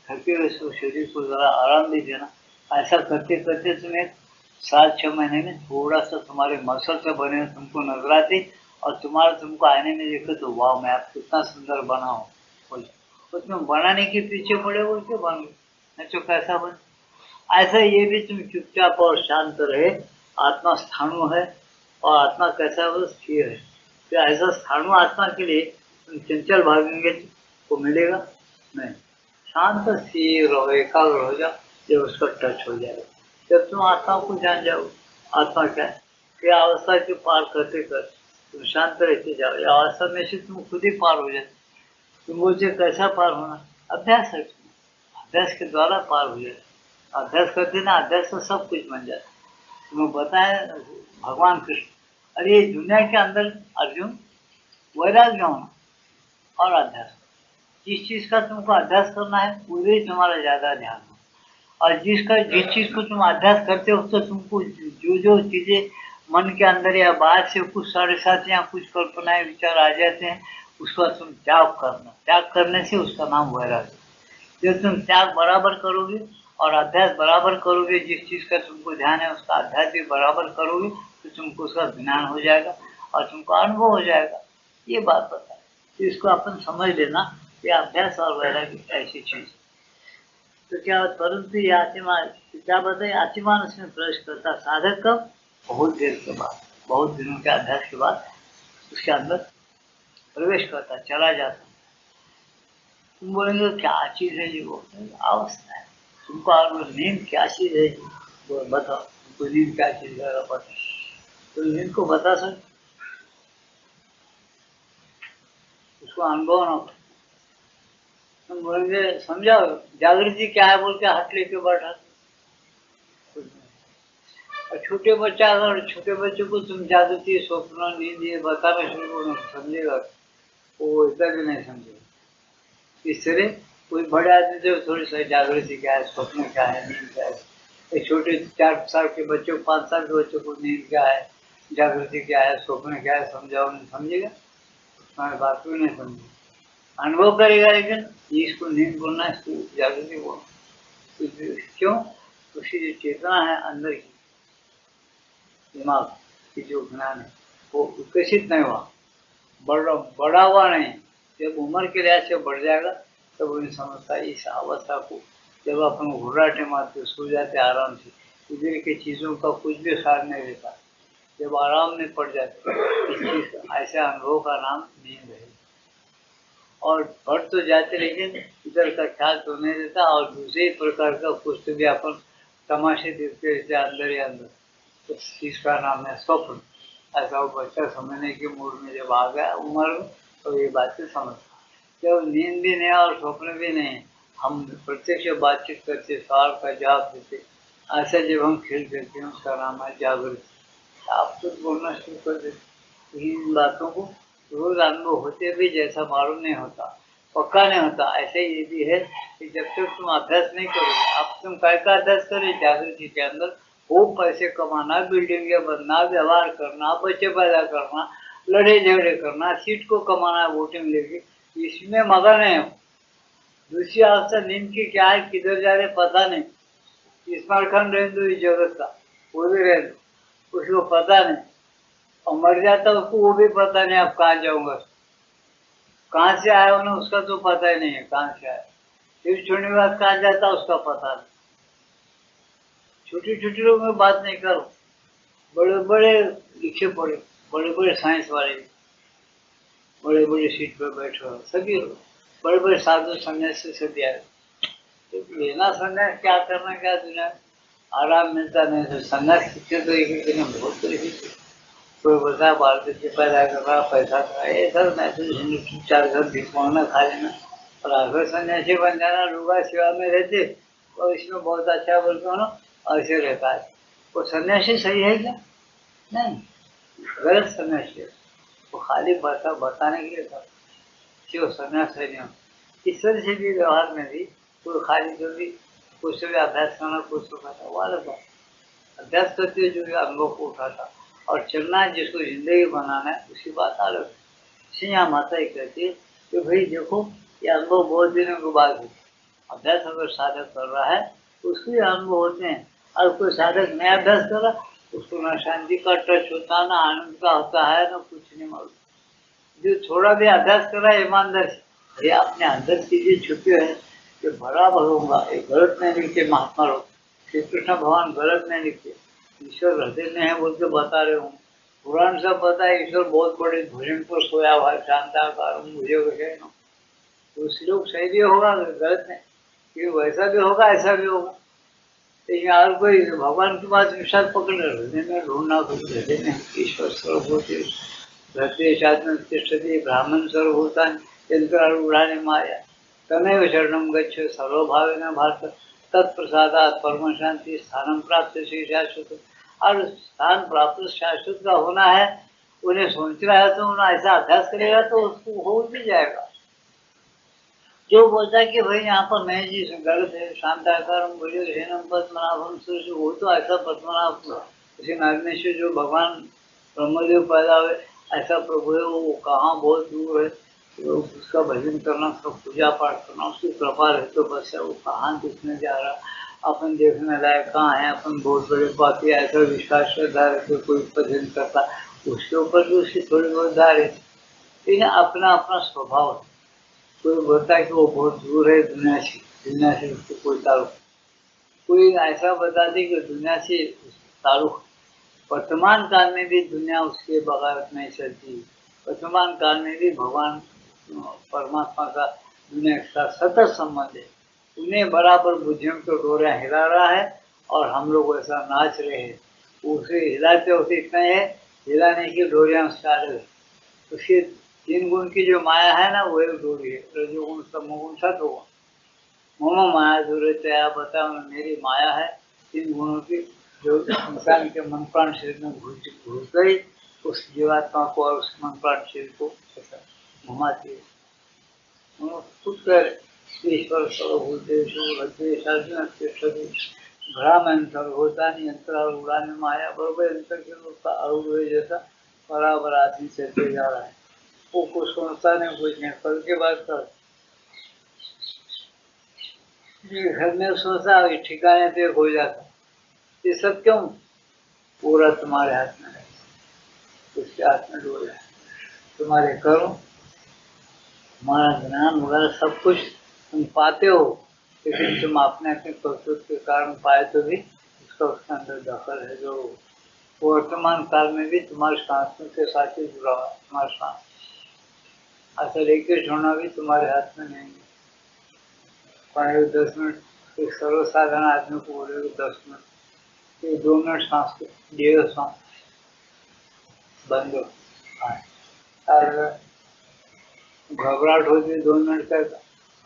थके हुए शरीर को जरा आराम भी देना। ऐसा करते करते तुम्हें 7-6 महीने में थोड़ा सा तुम्हारे मसल से बने तुमको नजर आते, और तुमको आईने में देखो तो वाह मैं आप कितना सुंदर बना हूँ बोले, उसमें बनाने के पीछे पड़े बोल के बन गए, नहीं तो कैसा बन। ऐसा ये भी तुम चुपचाप और शांत रहे, आत्मा स्थाणु है, और आत्मा कैसा है वो स्थिर है। तो ऐसा स्थाणु आत्मा के लिए तुम चंचल भागेंगे तो मिलेगा नहीं, शांत स्थिर रहो, एकाग्र हो जाओ, जब उसका टच हो जाएगा, जब तुम आत्मा को जान जाओ आत्मा क्या है, ये अवस्था के पार करते करते तुम शांत रहते जाओ, ये अवस्था में से तुम खुद ही पार हो जाते। तुम मुझे कैसा पार होना, अभ्यास है, अभ्यास के द्वारा पार हो जाए। अभ्यास करते ना, अभ्यास तो सब कुछ बन जाता है। तुम्हें बताए भगवान कृष्ण, अरे ये दुनिया के अंदर अर्जुन वैराग्य होना और अभ्यास, जिस चीज का तुमको अभ्यास करना है पूरे ही तुम्हारा ज्यादा ध्यान हो, और जिस चीज को तुम अभ्यास करते हो तो तुमको जो जो चीजें मन के अंदर या बाहर से कुछ साढ़े साथ या कुछ कल्पनाएं विचार आ जाते हैं, उसका तुम त्याग करना, त्याग करने से उसका नाम वैराग्य। जब तुम त्याग बराबर करोगे और अभ्यास बराबर करोगे, जिस चीज का तुमको ध्यान है उसका अभ्यास भी बराबर करोगे, तो तुमको उसका ज्ञान हो जाएगा और तुमको अनुभव हो जाएगा। ये बात पता है, तो इसको अपन समझ लेना कि अभ्यास और वैराग्य ऐसी चीज। तो क्या, परंतु ये आत्मा क्या बताए, आत्मान उसमें प्रवेश करता साधक कब, बहुत देर के बाद, बहुत दिनों के अभ्यास के बाद उसके अंदर प्रवेश करता, चला जाता। तुम बोलेंगे क्या चीज है जी, वो अवस्था है। तुमको और नींद क्या चीज है जी, वो बताओ, तुमको नींद क्या चीज है पता, तो नींद को बता सकते, उसको अनुभव न हो। तुम बोलेंगे समझाओ जागृति क्या है बोल के हाथ लेके बैठा। और छोटे बच्चे को तुम जागृति स्वप्न नींद ये बताना शुरू करो समझेगा वो इतना भी नहीं समझेगा। इस तरह कोई बड़े आदमी तो थोड़ी सी जागृति क्या है स्वप्न क्या है नींद क्या है। एक छोटे 4 साल के बच्चों 5 साल के बच्चों को नींद क्या है जागृति क्या है स्वप्न क्या है समझाओ नहीं समझेगा। तुम्हारी बात को नहीं समझेगा अनुभव करेगा लेकिन इसको नींद बोलना इसको जागृति बोलना क्यों उसकी जो चेतना है अंदर की दिमाग की जो ज्ञान है वो विकसित नहीं हुआ बड़ा हुआ नहीं। जब उम्र के लिहाज से बढ़ जाएगा तब तो उन्हें समझता है इस अवस्था को जब अपन घुर्राटे मारते सो जाते आराम से इधर की चीज़ों का कुछ भी सार नहीं रहता। जब आराम में पड़ जाते इस चीज ऐसे अनुभव का नाम नींद है। और बढ़ तो जाते लेकिन इधर का ख्याल तो नहीं रहता और दूसरे प्रकार का कुछ भी अपन तमाशे देखते रहते अंदर ही अंदर तो इसका नाम है स्वप्न। ऐसा वो बच्चा समझने के मूड में जब आ गया उम्र में तो ये बातें समझता। जब नींद भी नहीं और स्वप्न भी नहीं हम प्रत्यक्ष बातचीत करते सवाल का जवाब देते ऐसा जब हम खेल खेलते हैं उसका नाम है जागृति। आप तो बोलना शुरू कर देते इन बातों को रोज अनुभव होते भी जैसा मालूम नहीं होता पक्का नहीं होता। ऐसे ये भी है कि जब तक तुम अभ्यास नहीं करोगे आप तुम काय का अभ्यास करें जागृति के अंदर वो पैसे कमाना बिल्डिंग बनना व्यवहार करना बच्चे पैदा करना लड़े झगड़े करना सीट को कमाना वोटिंग लेके इसमें मगन है। दूसरी अवस्था नींद की क्या है किधर जा रहे पता नहीं स्मारखंड रहने दो इस जगत का वो भी रहने दो उसको पता नहीं और मर जाता उसको वो भी पता नहीं अब कहाँ जाऊंगा कहाँ से आया उन्हें उसका तो पता ही नहीं है कहाँ से आया फिर छोड़ने के बाद कहाँ जाता उसका पता नहीं। छोटी छोटी लोगों में बात नहीं करो बड़े बड़े लिखे पड़े बड़े बड़े साइंस वाले बड़े बड़े सीट पर बैठे हो सभी बड़े बड़े साधु सन्यासी सभी आए तो लेना सन्यास क्या करना क्या दुनिया आराम मिलता नहीं तो सन्यास सीखते तो एक दिन बहुत तरीके से कोई बता भारत से पैदा करना पैसा का ये सब मैं तो 4 घर भिखवाना खा लेना और आगे सन्यासी बन जाना लोग सेवा में रहते और इसमें बहुत अच्छा बोलते हो ना ऐसे रहता है। वो सन्यासी सही है क्या नहीं गलत सन्यासी है वो खाली बताने के लिए था कि वो सन्यास है नहीं। इस तरह से भी व्यवहार में भी कोई खाली जो भी कुछ भी अभ्यास करना कुछ तो खाता वो अलग बात अभ्यास करते हुए जो भी अनुभव को उठाता और चलना है जिसको जिंदगी बनाना है उसी बात अलग है। इसलिए यहाँ माता ही कहती है कि भाई देखो ये अनुभव बहुत दिनों के बाद है अभ्यास अगर साधक कर रहा है तो उसको ये अनुभव होते हैं और कोई साधक नया अभ्यास कर रहा उसको ना शांति का टच होता ना आनंद का होता है ना कुछ नहीं मालूम। जो थोड़ा भी अभ्यास कर रहा है ईमानदार से ये अपने अंदर चीजें छुपी है कि बराबर होगा ये गलत नहीं लिखते महात्मा लोग श्री कृष्ण भगवान गलत नहीं लिखते ईश्वर हृदय में है बोल के बता रहे हूँ। पुराण सब पता है ईश्वर बहुत बड़े भोजन पर सोया हुआ शांताकार मुझे वैसे तो श्लोक सही भी होगा गलत नहीं कि वैसा भी होगा ऐसा भी होगा लेकिन और कोई भगवान की बात विश्वास पकड़ हृदय में ढूंढना हृदय में ईश्वर सर्वभूत हृदय तिष्ठति ब्राह्मण सर्वभूता यंत्र उड़ाने माया तमेव शरणम गच्छ सर्वभावेन भारत तत्प्रसादात परम शांति स्थान प्राप्त श्री शाश्वत और स्थान प्राप्त शाश्वत का होना है उन्हें सोच रहा है तो उन्हें ऐसा अभ्यास करेगा तो उसको हो भी जाएगा। जो बोलता है कि भाई यहाँ पर मैं जी गलत है शांताकारम भुजगशयनम पद्मनाभम सुरेश वो तो ऐसा पद्मनाभ उसी नागनेश्वर जो भगवान ब्रह्मदेव पैदा हुए ऐसा प्रभु है वो कहाँ बहुत दूर है तो उसका भजन करना उसका पूजा पाठ करना उसकी कृपा रहे तो बस है वो कहाँ दिखने जा रहा अपन देखने लायक कहाँ है अपन बहुत बड़े पापी ऐसा विश्वास श्रद्धा रहते कोई भजन करता उसके ऊपर भी उसकी थोड़ी बहुत धार है लेकिन अपना अपना स्वभाव है। कोई बोलता है कि वो बहुत दूर है दुनिया से उसको कोई ताल्लुक कोई ऐसा बता दे कि दुनिया से ताल्लुक वर्तमान काल में भी दुनिया उसके बगैर नहीं चलती वर्तमान काल में भी भगवान परमात्मा का दुनिया के साथ सतत संबंध है उन्हें बराबर बुद्धियों को डोरियां हिला रहा है और हम लोग ऐसा नाच रहे हैं उसे हिलाते होते इतना है हिलाने की डोरियां उसका अलग है उसके तीन गुण की जो माया है ना वो एक डोरी है, रजोगुण तमोगुण सत्वगुण। मम माया दूरतया बताओ, मेरी माया है तीन गुणों की, जो इंसान के मन प्राण शरीर में घुस गई, उस जीवात्मा को और उस मन प्राण शरीर को घुमाती है। ईश्वर सर्वभूतेषु हृदय भ्रामन सर्वभूतानि यंत्रारूढ़ानि माया बरोबर यंत्र के रूप का आरूढ़ जैसा बराबर आदमी चलते जा रहा है। वो कुछ सोचता नहीं, कुछ नहीं, कल के बाद कर घर में सोचा ठिकाने पे हो जाता। ये सब क्यों? पूरा तुम्हारे हाथ में है, उसके हाथ में डोर है। तुम्हारे करो, तुम्हारा ज्ञान वगैरह सब कुछ तुम पाते हो, लेकिन तुम अपने अपने कर्तव्य के कारण पाए तो भी उसका उसके अंदर दखल है। जो वर्तमान काल में भी तुम्हारे सांसों के साथ ही जुड़ा हुआ है। तुम्हारा सांस ऐसा लेके छोड़ना भी तुम्हारे हाथ में नहीं है। 10 मिनट एक सर्वसाधारण आदमी को बोले 10 मिनट, ये 2 मिनट सांस को 1.5 सांस बंद हो, और घबराहट होती 2 मिनट का,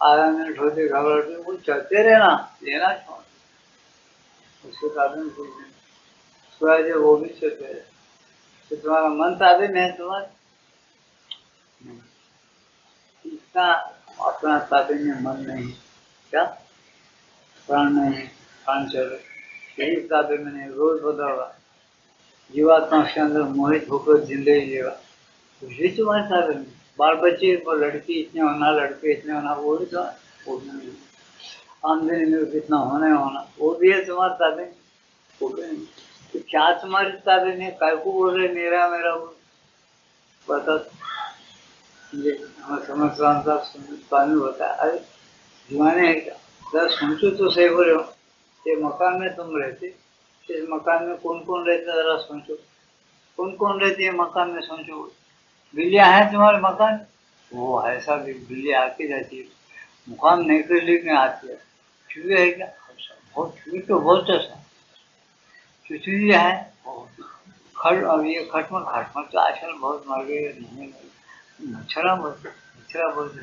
आधा मिनट होते घबराहट होती, वो चलते रहना, लेना छोड़, उसके कारण सूरज है वो भी चलते रहे। तो तुम्हारा मन ताबे में है, तुम्हारे इतना अपना ताबे में मन नहीं, क्या प्राण नहीं, प्राण चले यही ताबे में नहीं, रोज बदल रहा जीवात्मा के अंदर मोहित होकर जिंदगी जीवा, भी तुम्हारे ताबे में। बाल बच्चे को लड़की इतने होना, लड़के इतने होना, वो भी तो आमदनी में कितना होना वो भी है तुम्हारे ताबे में, वो भी नहीं। तो क्या तुम्हारे ताबे में? काय को बोल रहे मेरा मेरा बोल, बता। हमें समझ स्वामी होता है, अरे दीवाने है क्या? जरा सोचो तो सही बोले हो। ये मकान में तुम रहते, इस मकान में कौन कौन रहते, जरा सोचो, कौन कौन रहते हैं मकान में, सोचो। बिल्लियां हैं तुम्हारे मकान? वो ऐसा भी बिल्ली आती जाती है, मकान नहीं कर लेकिन आती है। चूहे है क्या? बहुत चूहे तो बहुत ऐसा चुचुरिया है। खट, अब ये खटमल खटमल तो आजकल बहुत मर गए, नहीं मच्छरा बोलते, मच्छरा बोलते।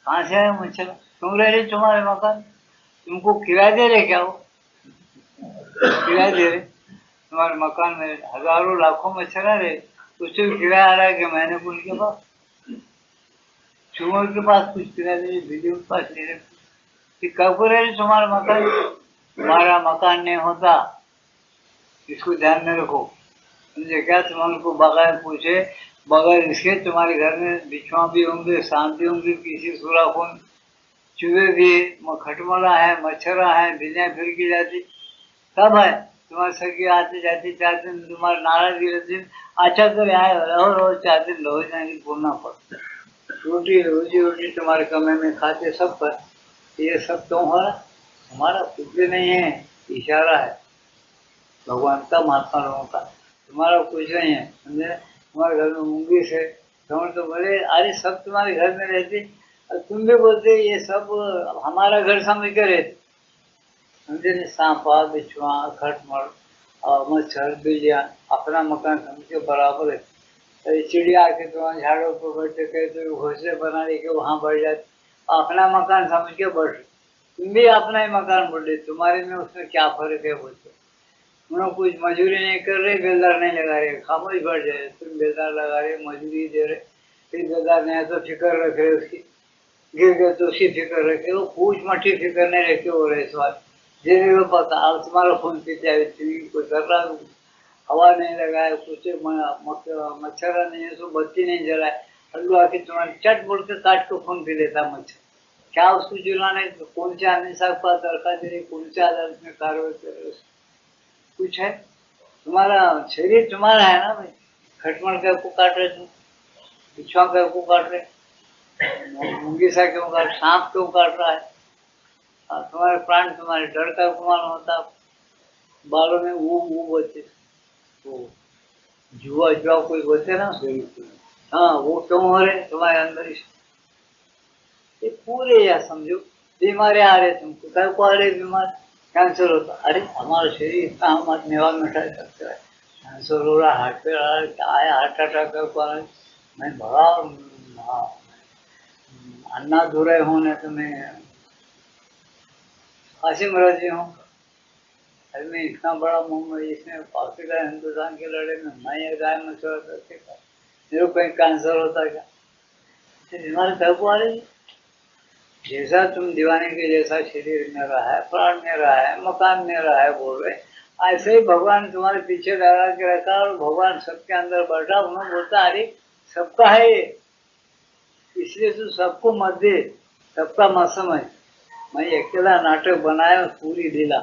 कहाँ से आए मच्छर? क्यों रह रहे तुम्हारे मकान? तुमको किराया दे रहे क्या? वो किराया दे रहे तुम्हारे मकान में, हजारों लाखों मच्छर आ रहे, उससे किराया आ रहा है कि मैंने को उनके पास, चूहों के पास कुछ किराया दे रहे, बिल्लियों के पास ले रहे। कब को रह रहे तुम्हारा मकान? तुम्हारा मकान नहीं होता, इसको ध्यान में रखो। समझे क्या? तुम उनको बगैर पूछे, बगैर इसके तुम्हारे घर में बिच्छुआ भी होंगे, सांप भी होंगे, किसी सुराखों चूहे भी, खटमला है, मच्छरा है, बिल्लियां फिर की जाती, सब है। तुम्हारे सगे आते जाते 4 दिन तुम्हारे नाराजगी रहती, अच्छा कर आए रहो 4 दिन लो जाएंगे, बोलना पड़ता। रोटी रोजी रोटी तुम्हारे कमरे में खाते सब पर, ये सब क्यों हो रहा? हमारा कुछ भी नहीं है, इशारा है भगवान का, महात्मा लोगों का, तुम्हारा कुछ नहीं है। समझे? तुम्हारे घर में मूंगी से तो बोले अरे सब तुम्हारे घर में रहते, और तुम भी बोलते ये सब हमारा घर समझ के रहते। समझे? सांपा बिच्छुआ खटमल मच्छर बिल्लियां अपना मकान समझ के बराबर है। तो चिड़िया आके तुम्हारे झाड़ों पर बैठे कहे तो घोंसले बना रही के वहां बढ़ जाते, अपना मकान समझ के बढ़, तुम भी अपना ही मकान बढ़ रहे, तुम्हारे में उसमें क्या फर्क है बोलते? उन्होंने कुछ मजूरी नहीं कर रहे, बेलदार नहीं लगा रहे, खामोश बढ़ जाए, तुम बेलदार लगा रहे, मजूरी दे रहे, फिर बेलदार नहीं तो फिक्र रख रहे उसकी, गिर गए तो उसकी फिक्र रखे, वो पूछ मठी फिक्र नहीं रखे हो रहे इस बात जिन्हें वो पता। अब तुम्हारा फोन पीते है, कोई कर रहा है, हवा नहीं लगाए, कुछ मच्छर नहीं है, तो बत्ती नहीं जलाए, अल्लू आके तुम्हारे चट बोल के काट के फोन पी लेता मच्छर। क्या उसको जुलाना? कौन से आदमी साहब का दरकार दे रहे, कौन से अदालत में कार्रवाई कर रहे, कुछ है? तुम्हारा शरीर तुम्हारा है ना भाई, खटमल का को काट रहे तुम, बिच्छुआ का को काट रहे, मूंगी सा क्यों काट, सांप क्यों काट रहा है? तुम्हारे प्राण तुम्हारे डर का गुमान होता, बालों में वो बोलते, तो जुआ जुआ कोई बोलते ना, हाँ वो क्यों हो रहे तुम्हारे अंदर? ये पूरे या समझो बीमारी आ रहे तुमको, क्या को आ रहे बीमार? कैंसर होता, अरे हमारा शरीर इतना हमारे निवार मिटा सकता है, कैंसर हो रहा, हार्ट पे आ रहा है, क्या है, हार्ट अटैक को आ रहा है, मैं बड़ा अन्ना दुरे हूँ न तो मैं कासिम राजी हूँ। अरे मैं इतना बड़ा मुंबई इसमें पाकिस्तान हिंदुस्तान के लड़े में मैं एक गाय में छोड़ करके मेरे को कहीं कैंसर होता क्या? बीमारी कब को आ रही? जैसा तुम दीवाने के जैसा शरीर मेरा है, प्राण मेरा है, मकान मेरा है बोल रहे, ऐसे ही भगवान तुम्हारे पीछे लगा के रखा और भगवान सबके अंदर बैठा। उन्होंने बोलता अरे सबका है ये, इसलिए तू सबको मत दे, सबका मत समझ। मैं अकेला नाटक बनाया पूरी लीला,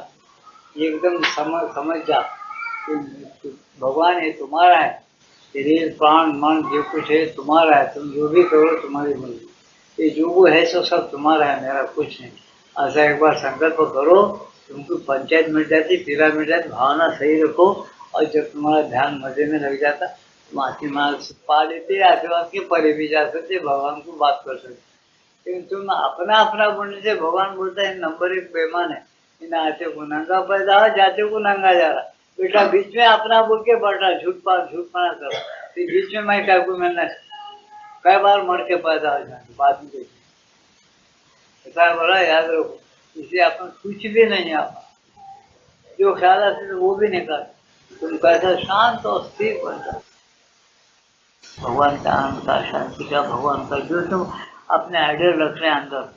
एकदम समझ जा कि भगवान ये तुम्हारा है, शरीर प्राण मन जो कुछ है तुम्हारा है, तुम जो भी करो तुम्हारी मर्जी, ये जो वो है सो सब तुम्हारा है, मेरा कुछ नहीं। ऐसा एक बार संकल्प करो, तुमको पंचायत मिल जाती, पीला मिल जाती, भावना सही रखो, और जब तुम्हारा ध्यान मजे में लग जाता तुम आशीर्वाद पा लेते, आशीर्वाद के परे भी जा सकते, भगवान को बात कर सकते। लेकिन तुम अपना अपना बोलने से भगवान बोलता है नंबर एक बेईमान है, इन आते को नंगा पैदा हो, जाते को नंगा जा रहा। बेटा बीच में अपना बोल के बैठा, झूठ पाना करो, फिर बीच में मैं क्या को मिलना, कई बार मर के पैदा हो जाए बाद में देखिए, ऐसा बड़ा याद रखो। इसलिए अपन कुछ भी नहीं आता, जो ख्याल आते तो वो भी नहीं करते, तुम कैसा शांत और स्थिर बन जाओ। भगवान का आनंद का, शांति का, भगवान का जो तुम अपने आइडियल रख रहे हैं अंदर,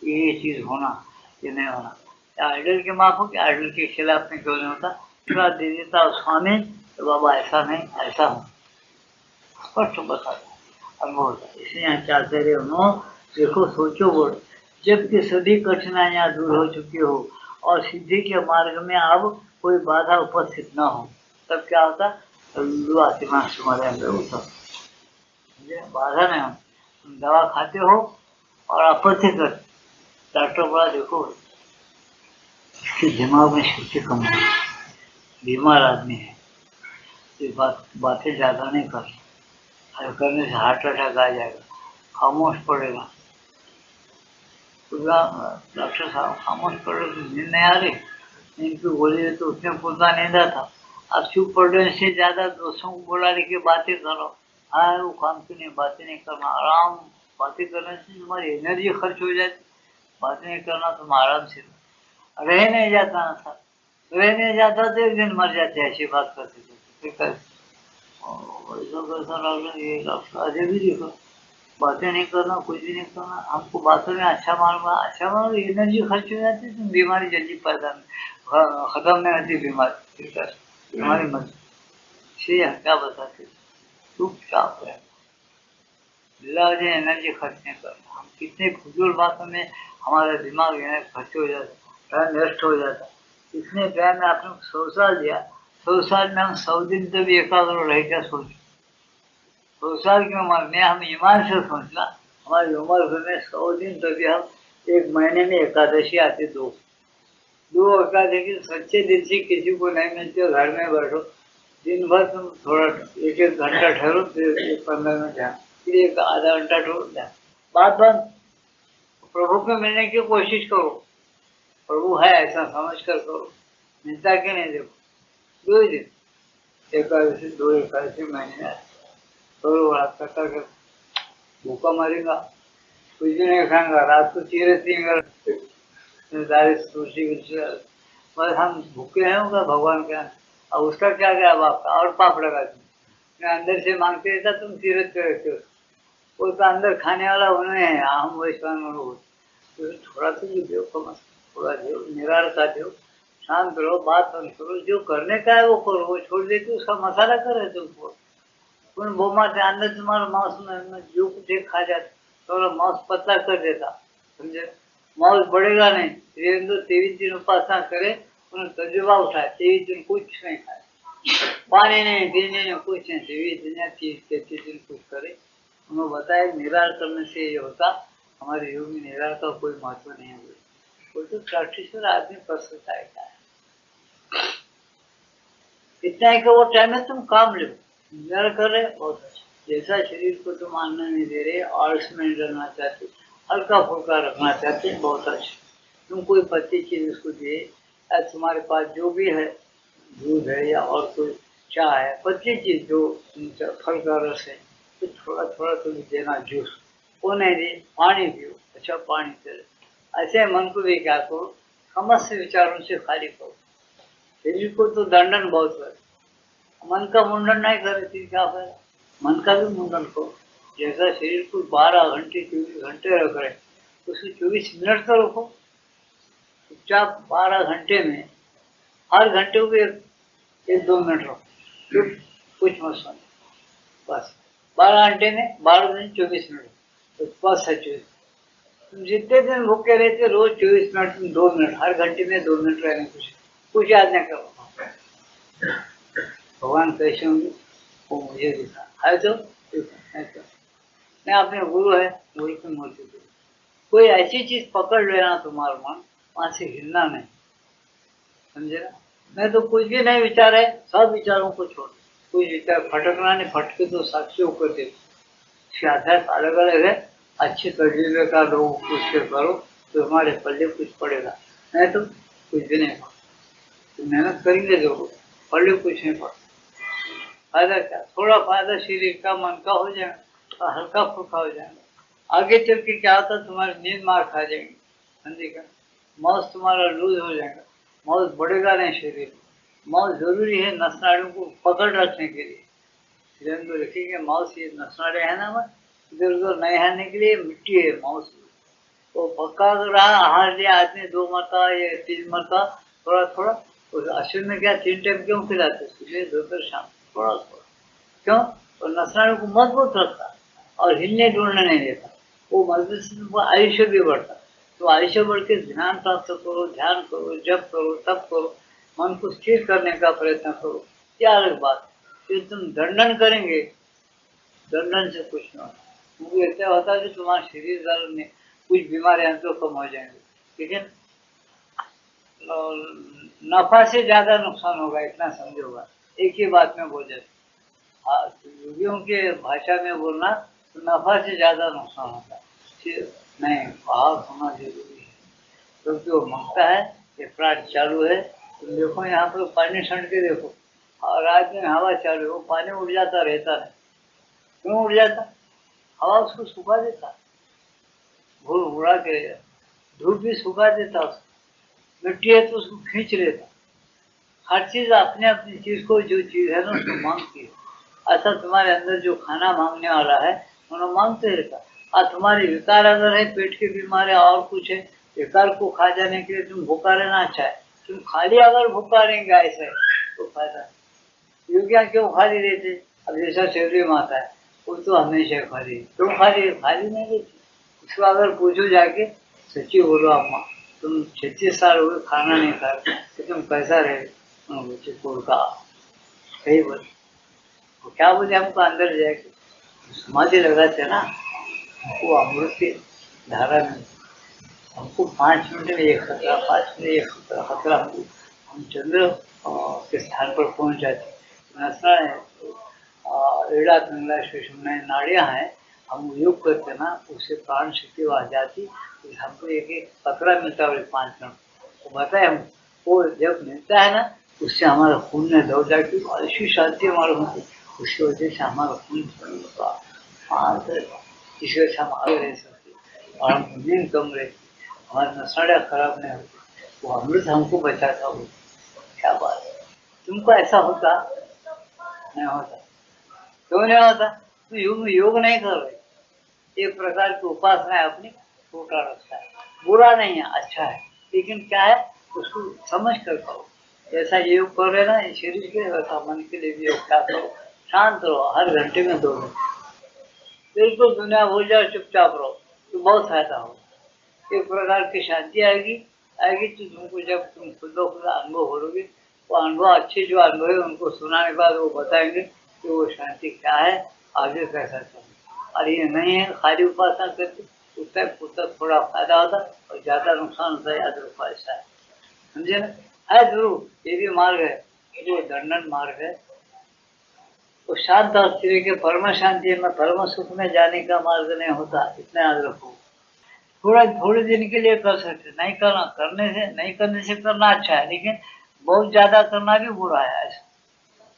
ये चीज होना, ये नहीं होना, आइडियल के माफ हो कि आइडियल के खिलाफ में क्यों नहीं होता। थोड़ा दे देता स्वामी तो बाबा ऐसा नहीं ऐसा हो, स्पष्ट बता अनुभव होता है। इसलिए यहाँ चाहते रहे उन्होंने देखो सोचो बोल, जबकि सभी कठिनाइयाँ दूर हो चुकी हो और सिद्धि के मार्ग में अब कोई बाधा उपस्थित न हो, तब क्या होता? आशीर्वाद तुम्हारे अंदर होता, बाधा नहीं हो, तुम दवा खाते हो और आपत्ति कर, डॉक्टर बोला देखो इसके दिमाग में शक्ति कम है, बीमार आदमी है, ये बातें ज्यादा नहीं कर, करने से हार्ट अटैक आ जाएगा, खामोश पड़ेगा। तो डॉक्टर साहब खामोश पड़े तो नींद नहीं आ रही, नींद की गोली तो उसने पूरा नींद आता, अब चुप पड़ने से ज्यादा दोस्तों को बुला के बातें करो, हाँ वो काम की नहीं, बातें नहीं करना, आराम, बातें करने से तुम्हारी एनर्जी खर्च हो जाती, बातें नहीं करना तुम आराम से रह नहीं जाता ना था, रह नहीं जाता तो एक दिन मर जाते, ऐसी बात करते थे। ये डॉक्टर अजय भी देखो, बातें नहीं करना, कुछ भी नहीं करना, हमको बातों में अच्छा मानूंगा, अच्छा मानो, एनर्जी खर्च हो जाती है, बीमारी जल्दी पैदा खत्म नहीं होती बीमारी, बीमारी मत से क्या बताते, चुपचाप है, एनर्जी खर्च नहीं करना। हम कितने फजूल बातों में हमारा दिमाग खर्च हो जाता, टाइम वेस्ट हो जाता, इतने टाइम में आपने 100 साल दिया, 100 साल में हम 100 दिन तो भी एकाग्र रह क्या सोच, 100 साल की उम्र में हम ईमान से सोचना, हमारी उम्र में 100 दिन तो भी हम एक महीने में एकादशी आती, दो एकादशी सच्चे दिल से किसी को नहीं मिलते, घर में बैठो दिन भर, तुम थोड़ा एक घंटा ठहरो, फिर 15 मिनट ध्यान, फिर एक आधा घंटा ठहरो ध्यान, बात बंद, प्रभु को मिलने की कोशिश करो, प्रभु है ऐसा समझ कर करो, मिलता कि नहीं देखो, 2 दिन एकादशी, 2 एकादशी महीने में करो, रात तक भूखा मरेगा, कुछ भी नहीं खाएंगा, रात को चीरे पीएंगे, बस हम भूखे हैं होगा भगवान के, अब उसका क्या गया बाप का, और पाप लगा तुम अंदर से मांगते रहता, तुम तीरथ पे रहते हो, वो तो अंदर खाने वाला उन्हें है, हम वैश्वान तो थोड़ा तो भी दो, कम थोड़ा दो, निरार का दो, शांत रहो, बात बंद करो, जो करने का है वो करो, वो छोड़ देते उसका मसाला करे तुमको, उन बोमा के अंदर तुम्हारा मांस में जो कुछ खा जाता, थोड़ा मांस पतला कर देता, समझे, मांस बढ़ेगा नहीं, तो 23 दिन उपासना करे, उन्हें तजुर्बा उठाए, 23 दिन कुछ नहीं खाए, पानी नहीं पीने नहीं कुछ नहीं, 23 दिन या 30-33 दिन कुछ करे, उन्होंने बताया निरार करने से ये होता, हमारे योग में निरार का कोई महत्व नहीं है, कोई तो प्रैक्टिसर आदमी कर सकता है, क्या इतना है कि वो टाइम में तुम काम लो, निरार कर रहे बहुत अच्छा, जैसा शरीर को तुम आनंद नहीं दे रहे, आर्ट्स में रहना चाहते, हल्का फुल्का रखना चाहते, बहुत अच्छा, तुम कोई पत्ती चीज उसको दे, या तुम्हारे पास जो भी है, दूध है या और कोई चाय है, पत्ती चीज जो फल का रस है, तो थोड़ा थोड़ा तुम्हें देना जूस, वो नहीं दे पानी पियो, अच्छा पानी चले। ऐसे मन को भी क्या करो, समस्त विचारों से खाली करो। शरीर को तो दंडन बहुत है, मन का मुंडन नहीं करे फिर क्या फायदा। मन का भी मुंडन करो। जैसा शरीर को 12 घंटे 24 घंटे रख रहे, उसको 24 मिनट तो रखो। चुपचाप 12 घंटे में हर घंटे को एक 2 मिनट रखो, चुप, कुछ मत सुनो, बस 12 घंटे में 12 दिन 24 मिनट, तो बस है 24। तुम जितने दिन भूखे रहते रोज 24 मिनट में 2 मिनट, हर घंटे में 2 मिनट रहने, कुछ याद नहीं करो। भगवान कैसे होंगे वो मुझे दिखा है, तो नहीं तो मैं अपने गुरु है, गुरु की मूर्ति दे। कोई ऐसी चीज पकड़ लेना तुम्हारा मन, वहां से हिलना नहीं, समझे ना। मैं तो कुछ भी नहीं विचार है, सब विचारों को छोड़, कुछ विचार फटकना नहीं, फटके तो साक्षी होकर देखो। आधार अलग अलग है, अच्छे तजुर्बे का लोग पूछ के करो तो हमारे पल्ले कुछ पड़ेगा, नहीं तो कुछ भी नहीं पड़ता। तो मेहनत करेंगे जरूर, पल्ले कुछ नहीं पड़ता। फायदा क्या, थोड़ा फायदा शरीर का मन का हो जाएगा, तो हल्का फुल्का हो जाएगा। आगे चल के क्या होता, तुम्हारी नींद मार खा जाएंगे, समझेगा। मौज तुम्हारा लूज हो जाएगा, मौज बढ़ेगा नहीं शरीर। मौज जरूरी है नस नाड़ियों को पकड़ रखने के लिए। सिलेंडर रखेंगे माउस, ये नस नाड़े है ना, इधर उधर नहीं आने के लिए मिट्टी है माउस। तो पक्का रहा आहार लिया आदमी 2 मरता या 3 मरता, थोड़ा थोड़ा। उस अश्विन में क्या 3 टाइम क्यों खिलाते, सुबह दोपहर शाम, थोड़ा थोड़ा। क्यों, तो नस नाड़ियों को मजबूत रखता और हिलने डुलने नहीं देता। वो मजबूत से आयुष्य भी बढ़ता। तो आयुष्य बढ़ के ध्यान प्राप्त करो, ध्यान करो, जप करो, तप करो, मन को स्थिर करने का प्रयत्न करो। क्या अलग बात, फिर तुम दंडन करेंगे, दंडन से कुछ नहीं होता। क्योंकि ऐसा होता है कि तुम्हारे शरीर दर्द में कुछ बीमारियां तो कम हो जाएंगी, लेकिन नफा से ज्यादा नुकसान होगा, इतना समझोगा। एक ही बात में बोल जाए, हाँ, योगियों के भाषा में बोलना तो नफा से ज्यादा नुकसान होता है। नहीं, भाव होना जरूरी है, क्योंकि वो मांगता है कि प्लांट चालू है, तुम देखो यहाँ पर पानी छंट के देखो, और रात में हवा चालू है, वो पानी उड़ जाता रहता है। क्यों उड़ जाता, हवा उसको सुखा देता, भूल उड़ा के, धूप भी सुखा देता उसको, मिट्टी है तो उसको खींच लेता। हर चीज अपने अपनी चीज को, जो चीज है ना उसको मांगती है। ऐसा तुम्हारे अंदर जो खाना मांगने वाला है उन्हें मांगते रहता। और तुम्हारे विकार अगर है, पेट की बीमारी और कुछ है, विकार को खा जाने के लिए तुम भूखा रहना अच्छा है। तुम खाली अगर भूखा रहेंगे ऐसे तो फायदा नहीं। योगिया क्यों खाली रहते, अब जैसा शरीर माता है वो तो हमेशा खाली, क्यों खाली, खाली नहीं रहती। उसको अगर पूछो जाके, सच्ची बोलो अम्मा, तुम 36 साल हो गए खाना नहीं खा रहे, तो तुम कैसा रहे, का सही बोले। वो क्या बोले, हमको अंदर जाके समाधि लगाते ना, वो अमृत की धारा में हमको 5 मिनट में एक खतरा, 5 मिनट एक खतरा, हम चंद्र के स्थान पर पहुंच जाते। नसना है, एड़ा पिंगला सुषुम्ना नाड़ियां हैं, हम योग करते ना, उससे प्राण शक्ति आ जाती। तो हमको एक एक खतरा मिलता है 5 मिनट, वो बताए हम, वो जब मिलता है ना, उससे हमारा खून में दौड़ जाती और ऐसी शांति हमारे होती, उसकी वजह से हमारा खून शांत रहता, इसकी वजह से हम आगे रह सकते और हम नींद कम रहती, हमारी नसाड़ियाँ खराब नहीं होती, वो अमृत हमको बचाता हो। क्या बात है, तुमको ऐसा होता नहीं होता, क्यों नहीं होता, तो योग नहीं कर रहे। एक प्रकार की उपासना है अपनी, छोटा रखता है, बुरा नहीं है, अच्छा है, लेकिन क्या है उसको समझ कर करो। जैसा योग कर रहे ना शरीर के, वैसा मन के लिए भी योग क्या करो, शांत रहो, हर घंटे में 2 मिनट, बिल्कुल दुनिया भूल जाओ, चुपचाप रहो, तो बहुत फायदा होगा। एक प्रकार की शांति आएगी, आएगी तो तुमको, जब तुम खुदा अनुभव करोगे, वो अनुभव अच्छे जो अनुभव है उनको सुनाने के बाद वो बताएंगे कि वो शांति क्या है, आगे कैसा चले। और ये नहीं है खाली उपासना करके, उसका थोड़ा फायदा होता और ज्यादा नुकसान होता है, याद रखो ऐसा है, समझे ना। है जरूर ये भी मार्ग है, जो दंडन मार्ग है, वो शांत और स्थिर के परम शांति में, परम सुख में जाने का मार्ग नहीं होता, इतना याद रखो। थोड़े दिन के लिए कर सकते, नहीं करना, नहीं करने से करना अच्छा है, लेकिन बहुत ज्यादा करना भी बुरा है ऐसा।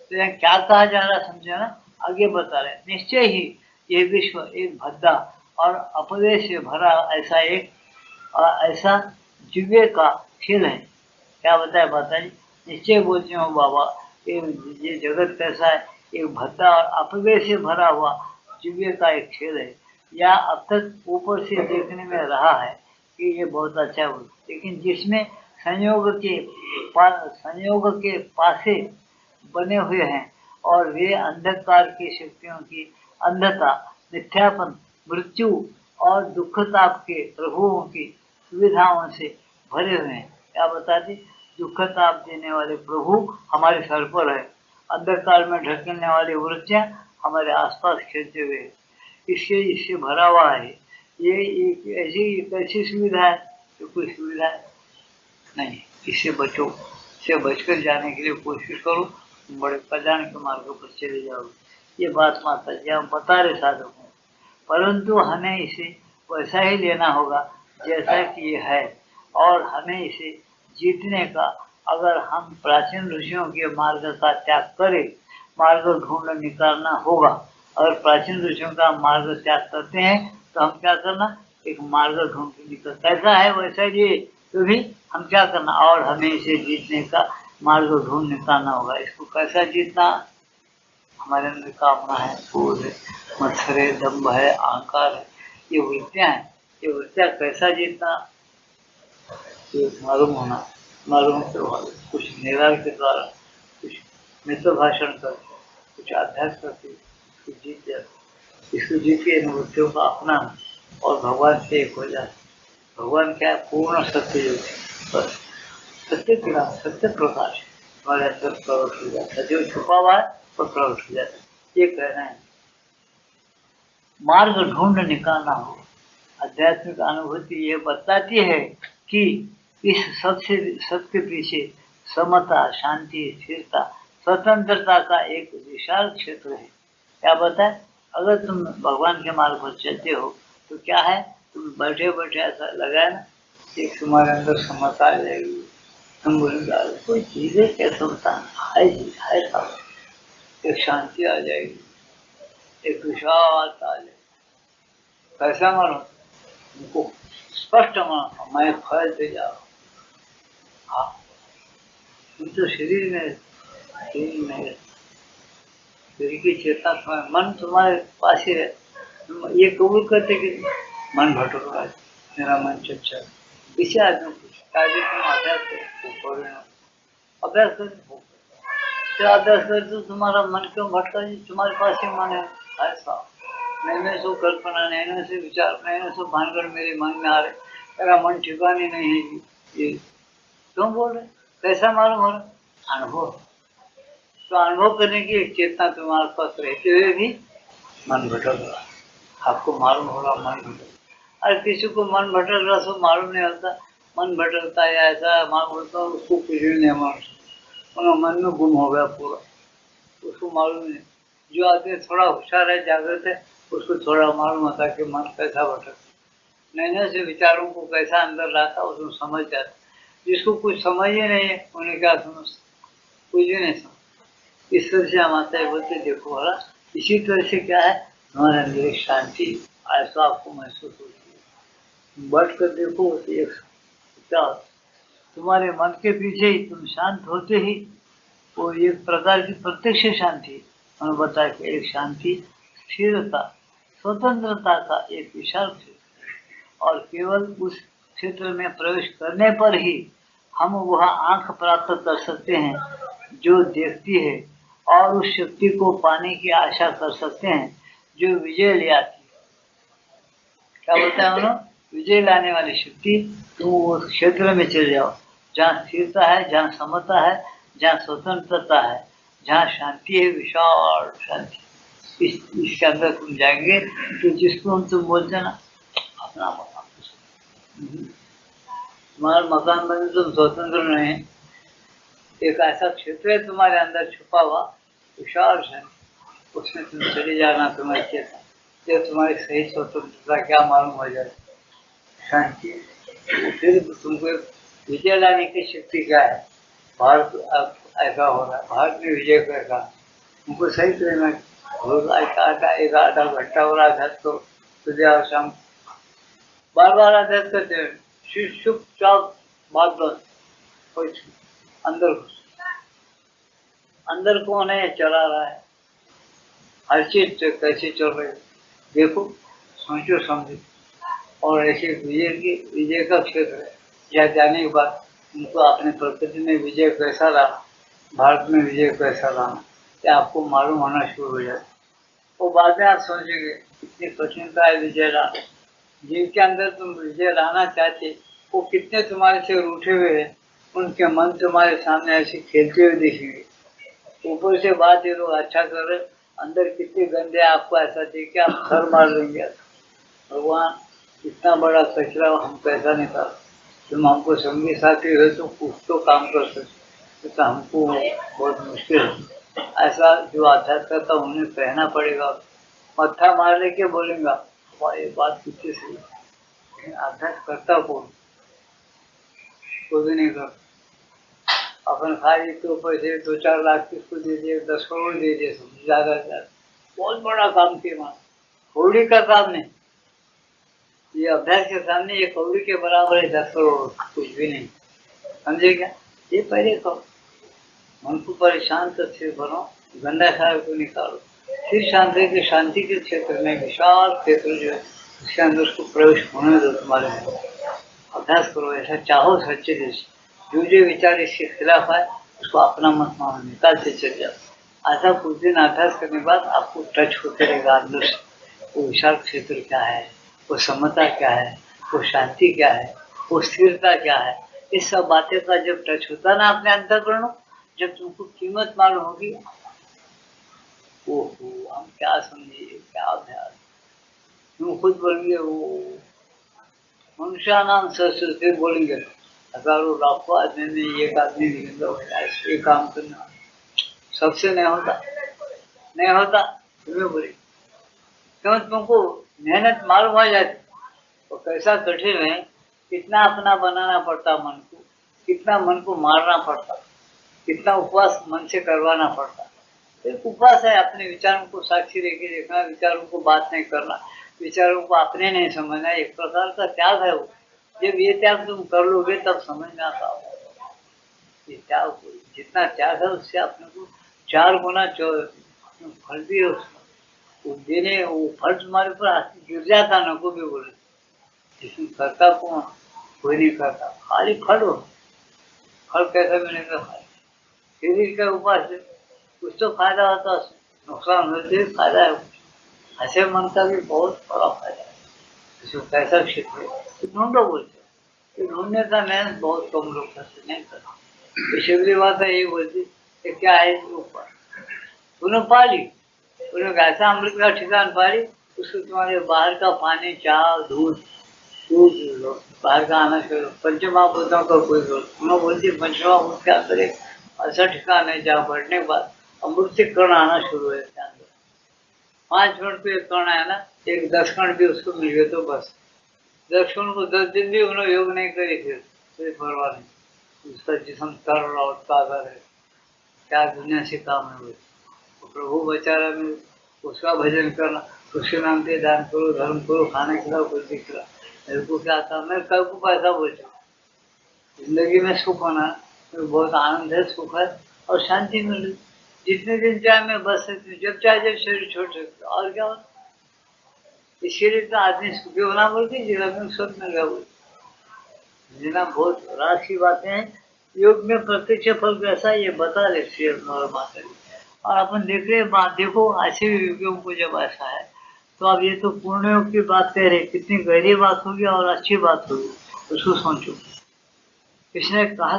तो यहाँ क्या कहा जा रहा समझे ना, आगे बता रहे निश्चय ही ये विश्व एक भद्दा और अपव्यय से भरा ऐसा दिव्य का खेल है। क्या बताए माता जी? निश्चय बोलती हूँ बाबा, ये जगत कैसा है? एक भद्दा और अपव्यय से भरा हुआ दिव्य का एक खेल है। या अब तक ऊपर से देखने में रहा है कि ये बहुत अच्छा है, लेकिन जिसमें संयोग के पासे बने हुए हैं और वे अंधकार की शक्तियों की अंधता, मिथ्यापन, मृत्यु और दुखताप के प्रभुओं की सुविधाओं से भरे हुए हैं। क्या बताते? दुखताप देने वाले प्रभु हमारे सर पर है, अंधकार में ढकेलने वाली वृत्तियां हमारे आसपास खेलते हुए है। इससे भरा हुआ है। ये एक ऐसी सुविधा है जो कोई सुविधा नहीं। इससे बचो, इससे बचकर जाने के लिए कोशिश करो, तुम बड़े कल्याण के मार्ग पर चले जाओगे। ये बात माता जी हम बता रहे साधकों, परंतु हमें इसे वैसा ही लेना होगा जैसा कि ये है, और हमें इसे जीतने का, अगर हम प्राचीन ऋषियों के मार्ग का त्याग करें, मार्ग ढूंढ निकालना होगा। अगर प्राचीन ऋषियों का मार्ग त्याग करते हैं तो हम क्या करना? एक मार्ग ढूंढ निकल, कैसा है वैसा ही तो भी हम क्या करना, और हमें इसे जीतने का मार्ग ढूंढ निकालना होगा। इसको कैसा जीतना? हमारे अंदर कामना है, क्रोध है, मत्सर है, दम्भ है, अहंकार है, ये वृत्तियां हैं। ये वृत्तियां कैसा जीतना? ये मालूम होना, मालूम करवा, कुछ निराल के द्वारा, कुछ मित्र भाषण करके, कुछ अभ्यास करके इसको जीत जाते। इसको जीत के इन वृत्तियों का अपनाना और भगवान से एक हो जाए। भगवान क्या है? पूर्ण सत्य ज्योति, बस सत्य किरण, सत्य प्रकाश हमारे अंदर प्रवेश हो जाता है। जो छुपा हुआ है वो प्रवेश हो जाता है। ये कहना है, मार्ग ढूंढ निकालना हो। आध्यात्मिक अनुभूति ये बताती है कि इस सबके पीछे समता, शांति, स्थिरता, स्वतंत्रता का एक विशाल क्षेत्र है। क्या बताए? अगर तुम भगवान के मार्ग पर चलते हो तो क्या है, तुम बैठे बैठे ऐसा लगा ना, एक तुम्हारे अंदर समता आ जाएगी। तुम बोलेंगे कोई चीज है क्या समता? है साहब। एक शांति आ जाएगी, एक विशाल आ जाएगी। कैसा मानो? उनको स्पष्ट मानो, मैं फैलते जा रहा हूँ। हाँ, तुम तो शरीर में शरीर की चेतना तुम्हारे, मन तुम्हारे पास ही रहे। तुम ये कबूल करते कि मन भटक रहा है, मेरा मन चंचल, इसे आदमी पूछता है। तुम अभ्यास करो, अभ्यास कर तो तुम्हारा मन क्यों भटका जी? तुम्हारे पास ही मन है। ऐसा मैंने सो कल्पना, मैंने से विचार, मैंने सो भानगढ़ मेरे मन में आ रहे, मेरा मन ठिकाने नहीं है जी। ये क्यों बोल रहे? कैसा मालूम हो रहा? अनुभव। तो अनुभव करने की एक चेतना तुम्हारे पास रहते हुए भी मन भटक रहा, आपको मालूम होगा मन भटक। अरे किसी को मन भटक रहा तो मालूम नहीं होता, मन भटकता है ऐसा मालूम होता, उसको कुछ भी नहीं मालूम, मन में गुम हो गया पूरा, उसको मालूम नहीं। जो आदमी थोड़ा होशियार है, जागृत है, उसको थोड़ा मालूम होता कि मन कैसा भटक, नए से विचारों को कैसा अंदर लाता, उसको समझ जाता। जिसको कुछ समझ ही नहीं है उन्हें क्या समझ, कुछ भी नहीं समझ। इस तरह से हम आते हैं, बोलते देखो वाला, इसी तरह से क्या है, हमारे अंदर एक शांति ऐसा आपको महसूस होती है। बैठ कर देखो एक क्या, तुम्हारे मन के पीछे ही तुम शांत होते ही वो एक प्रकार की प्रत्यक्ष शांति, हमें बताया कि एक शांति, स्थिरता, स्वतंत्रता का एक विशाल क्षेत्र, और केवल उस क्षेत्र में प्रवेश करने पर ही हम वह आंख प्राप्त कर सकते हैं जो देखती है, और उस शक्ति को पाने की आशा कर सकते हैं जो विजय ले आती है। क्या बोलता है उन्होंने? विजय लाने वाली शक्ति। तुम उस क्षेत्र में चले जाओ जहाँ स्थिरता है, जहाँ समता है, जहाँ स्वतंत्रता है, जहाँ शांति है, विशाल शांति। इसके अंदर तुम जाएंगे तो जिसको तुम बोलते ना अपना मकान, तुम्हारा मकान बने तुम स्वतंत्र नहीं, एक ऐसा क्षेत्र है तुम्हारे अंदर छुपा हुआ विशाल शांति, उसमें तुम चले जाना, तुम्हारी चेतना, जब तुम्हारी सही स्वतंत्रता क्या मालूम हो जाए, शांति, फिर तुमको विजय लाने की शक्ति क्या है। भारत अब ऐसा हो रहा है, भारत में विजय कर रहा, तुमको सही तरह में रोज एक आधा घंटा और अभ्यास करो, सुबह और शाम बार बार अभ्यास करते हैं। चुपचाप बात बंद, कुछ अंदर घुस, अंदर कौन है चला रहा है, हर चीज कैसे चल रही है देखो, सोचो समझो। और ऐसे विजय का क्षेत्र है। यह जाने के बाद उनको अपने प्रकृति में विजय कैसा लाना, भारत में विजय कैसा लाना, ये आपको मालूम होना शुरू हो जाए। वो बाद में आप सोचेंगे कितनी कठिनता है विजय लाना। जिनके अंदर तुम विजय लाना चाहते, वो कितने तुम्हारे से रूठे हुए हैं, उनके मन तुम्हारे सामने ऐसे खेलते हुए दिखेंगे। ऊपर से बात ये लोग अच्छा कर रहे, अंदर कितने गंदे, आपको ऐसा देख के आप सर मार लेंगे। भगवान इतना बड़ा कचरा हम कैसा निकाल, तुम हमको संगी साथी हो तो कुछ तो काम कर सकते, तो हमको बहुत मुश्किल है। ऐसा जो आध्यात्म करता उन्हें कहना पड़ेगा, मत्था मार लेके बोलेगा ये बात कितनी सही। आध्यात्म करता कौन, कोई भी नहीं करता। अपन खाली के ऊपर से 2-4 लाख किसको दे दिए, 10 करोड़ दे दिए, ज्यादा से ज्यादा बहुत बड़ा काम किया। वहां कौड़ी का काम नहीं, ये अभ्यास के सामने ये कौड़ी के बराबर है, 10 करोड़ कुछ भी नहीं, समझे क्या। ये पहले करो, मन को परेशान तो स्थिर बनो, गंदा ख्याल को निकालो, फिर शांति के क्षेत्र में, विशाल क्षेत्र जो है उसके अंदर उसको प्रवेश होने दो। तुम्हारे अभ्यास करो, ऐसा चाहो सच्चे दिल से, जो विचार इसके खिलाफ है उसको अपना मत मानो, निकालते चल जाओ। ऐसा कुछ दिन अभ्यास करने के बाद आपको टच होते रहेगा अंदर से, वो विशाल क्षेत्र क्या है, वो समता क्या है, वो शांति क्या है, वो स्थिरता क्या है, इस सब बातें का जब टच होता ना अपने अंतःकरण, जब तुमको कीमत मालूम होगी, ओहो हम क्या समझे, क्या अभ्यास। तुम खुद बोलेंगे वो मनुष्य नाम फिर बोलेंगे हजारों लाखों आदमी में एक आदमी ये काम करना सबसे नहीं होता, नहीं होता। तुम्हें बोले क्यों, तुमको मेहनत मालूम हो जाती, तो कैसा कठिन है, कितना अपना बनाना पड़ता मन को, कितना मन को मारना पड़ता, कितना उपवास मन से करवाना पड़ता। एक उपवास है, अपने विचारों को साक्षी लेके देखना, विचारों को बात नहीं करना, विचारों को अपने नहीं समझना, एक प्रकार का त्याग है वो। जब ये त्याग तुम कर लोगे तब समझ में आता होगा ये त्याग, जितना त्याग है उससे अपने को 4 गुना फल भी है उसका, वो देने वो फल तुम्हारे ऊपर गिर जाता न को भी बोले, लेकिन करता कौन, कोई नहीं करता, खाली फल हो, फल कैसे मिलेगा, शरीर के ऊपर से कुछ तो फायदा होता है, नुकसान होते फायदा है, ऐसे मन का भी बहुत बड़ा फायदा है। इसमें कैसा क्षेत्र है ढूंढो, बोलते ढूंढने का मेहनत बहुत कम लोग करते, नहीं करते। पिछली बात है ये बोलती क्या है ऊपर, उन्होंने पा ली, उन्होंने ऐसा अमृत का ठिकान पा ली, उसको तुम्हारे बाहर का पानी, चाह, दूध दूध लो, बाहर का आना करो, पंचमहाभूतों का कोई जरूरत। उन्होंने बोलती पंचमहाभूत के अंदर एक ऐसा ठिकान है जहाँ बढ़ने के बाद अमृत से कण आना शुरू है इसके अंदर। 5 मिनट पे एक कण आया ना, एक 10 कण भी उसको मिल गए तो बस, 10 कण को 10 दिन भी उन्होंने योग नहीं करी, फिर कोई परवाह नहीं, उसका जिसम तर और ताजा है, क्या दुनिया से काम है वो। प्रभु बेचारा में उसका भजन करना, उसके नाम पे दान करो, धर्म करो, खाने खिलाओ, कोई भी खिलाओ, मेरे को क्या था, मैं कल को पैसा बोलता, जिंदगी में सुख होना तो बहुत आनंद है, सुख है और शांति मिल रही। जितने दिन चाहे मैं बस सकती हूँ, जब चाहे जब शरीर छोड़ सकता, और क्या होता, इसके लिए तो आदमी सुखी होना बोलती, जीवन में सुख मिल गया बोलती, जीना बहुत राशि बातें हैं। योग में प्रत्यक्ष फल कैसा ये बता देती है माता जी। और अपन देख रहे बात देखो, ऐसे भी योगियों को जब ऐसा है तो अब ये तो पूर्ण योग की बात कह रहे, कितनी गहरी बात होगी और अच्छी बात होगी, उसको सोचो। इसने कहा,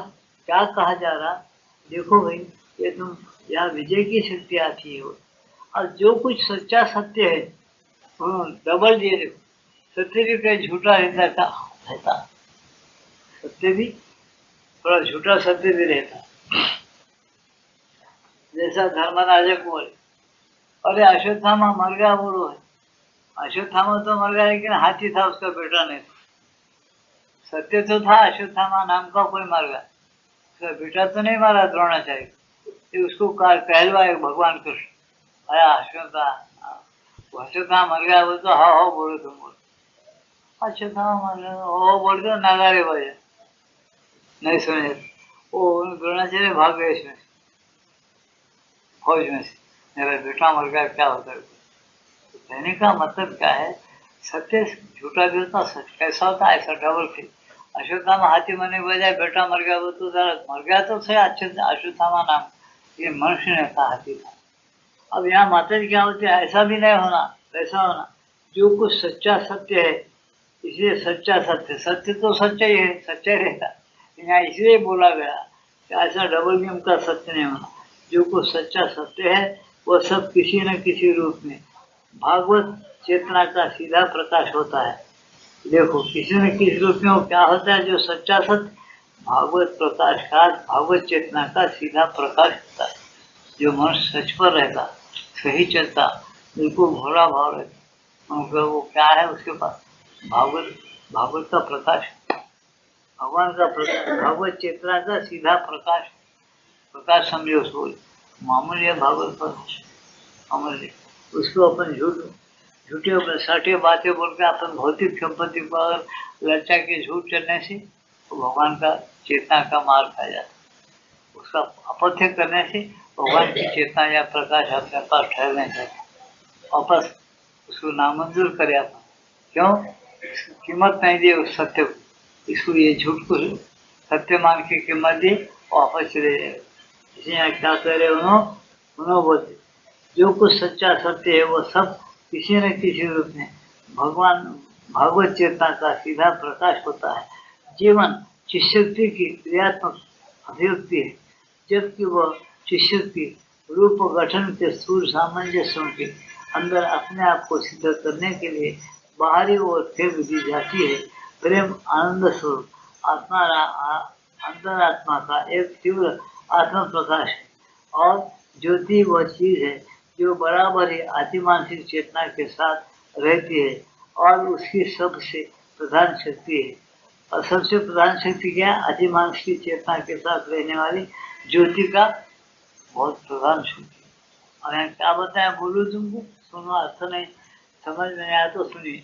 क्या कहा जा रहा, देखो भाई ये तुम यहाँ विजय की शक्ति आती है, और जो कुछ सच्चा सत्य है डबल ये देखो, सत्य भी कहीं झूठा रहता, सत्य भी थोड़ा झूठा सत्य भी रहता। जैसा धर्मराजा को बोले अरे अश्वत्थामा मर गया, बोलो है अश्वत्थामा तो मर गया, लेकिन हाथी था उसका बेटा नहीं था। सत्य तो था अश्वत्थामा नाम का कोई मर गया, उसका बेटा तो नहीं मारा द्रोणाचार्य, उसको कहलवाए भगवान कृष्ण, अरे अश्वत्थामा मर गया बोल तो हाँ बोलो तुम बोलो। अश्वत्थामा मर गया हो बोल दो, नगारे बजे नहीं सुने। वो द्रोणाचार्य भाग गए इसमें, फौज में से। मेरा बेटा मर गया क्या होता है। तो कहने का मतलब क्या है, सत्य झूठा भी होता, सच कैसा होता है, ऐसा डबल फील। अश्वत्थामा हाथी मरने के बजाय बेटा मर गया, वो तो जरा मर गया तो सही। अश्वत्थामा नाम ये मनुष्य ने कहा हाथी था। अब यहाँ माता जी क्या होती है, ऐसा भी नहीं होना, वैसा होना। जो कुछ सच्चा सत्य है, इसलिए सच्चा सत्य, सत्य तो सच्चा ही है, सच्चा ही रहेगा। यहाँ इसलिए बोला गया कि ऐसा डबल नियम का सत्य नहीं होना। जो कुछ सच्चा सत्य है वह सब किसी न किसी रूप में भागवत चेतना का सीधा प्रकाश होता है। देखो किसी न किसी रूप में वो क्या होता है, जो सच्चा सत्य भागवत प्रकाश का, भागवत चेतना का सीधा प्रकाश होता है। जो मनुष्य सच पर रहता, सही चलता, बिल्कुल भोला भाव रहता, मतलब वो क्या है उसके पास भागवत, भागवत का प्रकाश, भगवान का प्रकाश, भगवत चेतना का सीधा प्रकाश। प्रकाश समझो उसको, मामूली है भागवत पर मामूली। उसको अपन झूठे सटे बातें बोल के अपन भौतिक संपत्ति पर लज्जा के झूठ चलने से तो भगवान का चेतना का मार्ग खा जाता। उसका अपथ्य करने से भगवान की चेतना या प्रकाश अपने पास ठहरने जाता, वापस उसको नामंजूर करे अपन। क्यों? इसकी कीमत नहीं दी उस सत्य को, इसको ये झूठ को सत्य मान के कीमत दी, वापस चले जाए। इसलिए क्या कह रहे उन्होंने बोलते, जो कुछ सच्चा सत्य है वो सब किसी न किसी रूप में भगवान भागवत चेतना का सीधा प्रकाश होता है। जीवन चिशक्ति की क्रियात्मक अभिव्यक्ति है, जबकि वह चिशक्ति रूप गठन के स्थूल सामंजस्यों के अंदर अपने आप को सिद्ध करने के लिए बाहरी ओर फेंक दी जाती है। प्रेम आनंद स्वरूप अंतरात्मा का एक तीव्र आत्म प्रकाश है, और ज्योति वह चीज है जो बराबर ही अतिमानसिक चेतना के साथ रहती है और उसकी सबसे प्रधान शक्ति है। और सबसे प्रधान शक्ति क्या है? अतिमानसिक चेतना के साथ रहने वाली ज्योति का बहुत प्रधान शक्ति। और यहाँ क्या बताया बोलू तुमको, सुनो, अर्थ नहीं समझ में आया तो सुनिए।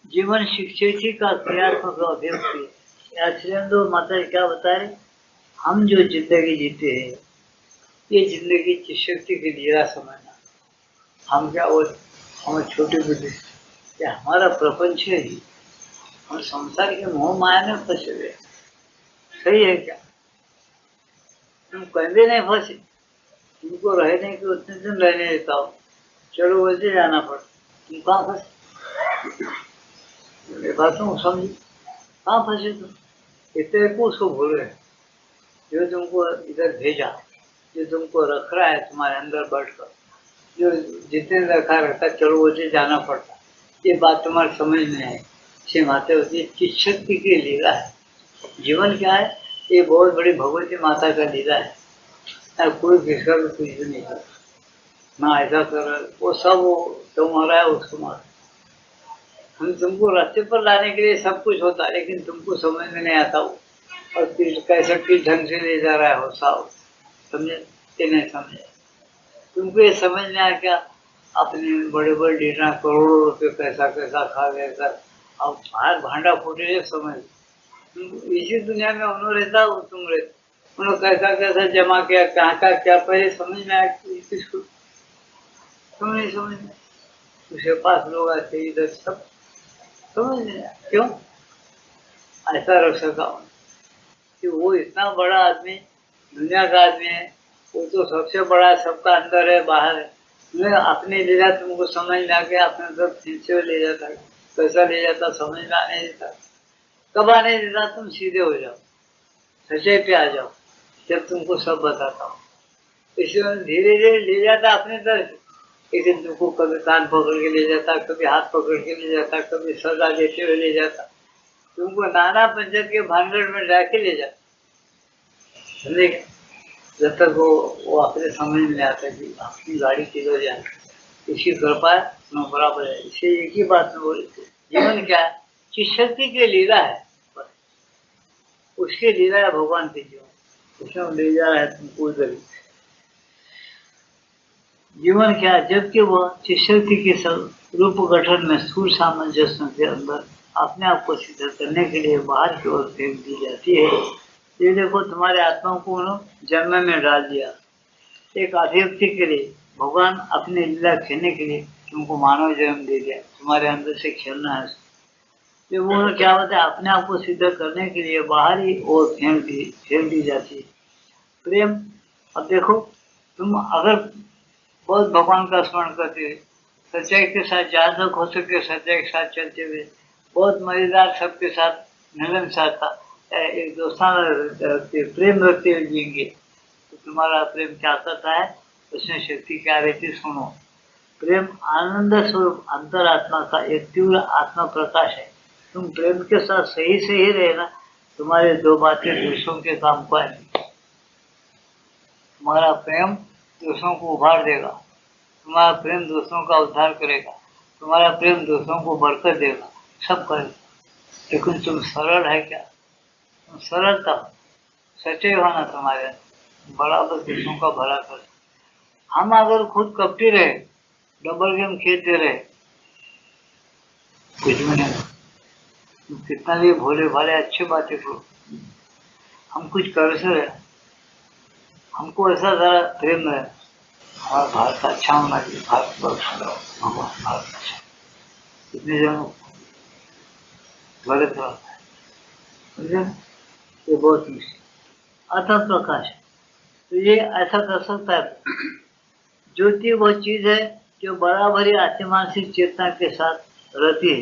जीवन शिक्षेची का क्रियात्मक अभिव्यक्ति। आश्रय माता जी क्या बता रहे, हम जो जिंदगी जीते हैं ये जिंदगी की शक्ति की लीला समझना। हम क्या वो हम छोटी बुद्धि, क्या हमारा प्रपंच है ही, हम संसार के मोह माया में फंसे हुए। सही है क्या? तुम कभी नहीं फंसे, तुमको रहने के उतने दिन रहने देता हो, चलो वैसे जाना पड़ता, तुम कहाँ फंसे? मेरी बात तुम समझी, कहाँ फंसे तुम? इतने को उसको भूल गए जो तुमको इधर भेजा, जो तुमको रख रहा है तुम्हारे अंदर बैठकर, जो जितने रखा रहता चलो उसे जाना पड़ता। ये बात तुम्हारे समझ में है, से माता होती है चित शक्ति की लीला है। जीवन क्या है? ये बहुत बड़ी भगवती माता का लीला है। कोई किसका भी कुछ भी नहीं करता, ना ऐसा कर रहा है, वो सब वो तुम्हारा है, उसको मार। हम तुमको रास्ते पर लाने के लिए सब कुछ होता है, लेकिन तुमको समझ में नहीं आता वो, और कैसे किस ढंग से ले जा रहा है वो साहब, समझे कि नहीं समझे? तुमको ये समझ में आया क्या? अपने बड़े बड़े लीडर करोड़ों रुपए पैसा कैसा खा गए कर, अब बाहर भांडा फूटे समझ। इसी दुनिया में उन्होंने रहता, तुम रहते, उन्होंने कैसा कैसा जमा किया, कहाँ का क्या, पहले समझ में आया किसको? तुम नहीं समझ में, उसके पास लोग आते इधर सब समझ नहीं आया। क्यों ऐसा रख सका कि वो इतना बड़ा आदमी, दुनिया का आदमी है, वो तो सबसे बड़ा, सबका अंदर है बाहर है। मैं अपने ले जाता, तुमको समझ में आ गया, अपने सब खींचे ले जाता, कैसा ले जाता समझ में आने देता। कब आने देता? तुम सीधे हो जाओ, सच्चाई पे आ जाओ, जब तुमको सब बताता हूँ। इसलिए धीरे धीरे ले जाता अपने तरफ, लेकिन तुमको कभी कान पकड़ के ले जाता, कभी हाथ पकड़ के ले जाता, कभी सजा देते हुए ले जाता, तुमको नाना पंचायत के भानगढ़ में जाके ले जाता, समझे? जब तक वो अपने समझ में आता कि अपनी गाड़ी किधर जाए, इसकी कृपा है मैं बराबर है। इसे एक ही बात में बोले थे, जीवन क्या है? कि शक्ति की लीला है, बस उसकी लीला है भगवान की जीवन, उसमें ले जा रहा है तुमको उधर। जीवन क्या, जबकि वह चिशक्ति के रूप गठन में स्थूल सामंजस्य के अंदर अपने आप को सिद्ध करने के लिए बाहर की ओर फेंक दी जाती है। ये देखो, तुम्हारे आत्मा को उन्होंने जन्म में डाल दिया एक अभिव्यक्ति के लिए। भगवान अपने लीला खेलने के लिए तुमको मानव जन्म दे दिया, तुम्हारे अंदर से खेलना है। तो वो क्या होता है, अपने आप को सिद्ध करने के लिए बाहर ही ओर फेंक दी जाती है। प्रेम, अब देखो, तुम अगर बहुत भगवान का स्मरण करते हुए सच्चाई के साथ, जहाँ तक हो सके सच्चाई के साथ चलते हुए, बहुत मजेदार सबके साथ मिलनसारता, एक दोस्ताना रखते प्रेम रखते हुए जिएंगे तो तुम्हारा प्रेम क्या करता है, उसमें शक्ति क्या रहती है, सुनो। प्रेम आनंद स्वरूप अंतरात्मा का एक तीव्र आत्मा प्रकाश है। तुम प्रेम के साथ सही से ही रहना, तुम्हारे दो बातें दूसरों के काम को आएंगी। तुम्हारा प्रेम दूसरों को उभार देगा, तुम्हारा प्रेम दूसरों का उद्धार करेगा, तुम्हारा प्रेम दूसरों को बरकत देगा, सब करेगा। लेकिन तुम सरल है क्या, तुम सरलता, सच्चे होना तुम्हारे बराबर दूसरों का भला कर। हम अगर खुद कपटी रहे, डबल गेम खेलते रहे, कुछ भी नहीं। तुम कितना भी भोले भाले अच्छी बातें करो, हम कुछ कर से रहे, हमको ऐसा जरा प्रेम है, हमारा भारत अच्छा होना चाहिए, भारत भारत अच्छा। कितने जनों गलत रहता है, ये बहुत मुश्किल। अतः प्रकाश, तो ये ऐसा कर सकता है। ज्योति वह चीज है जो बराबर ही अतिमानसिक चेतना के साथ रहती है।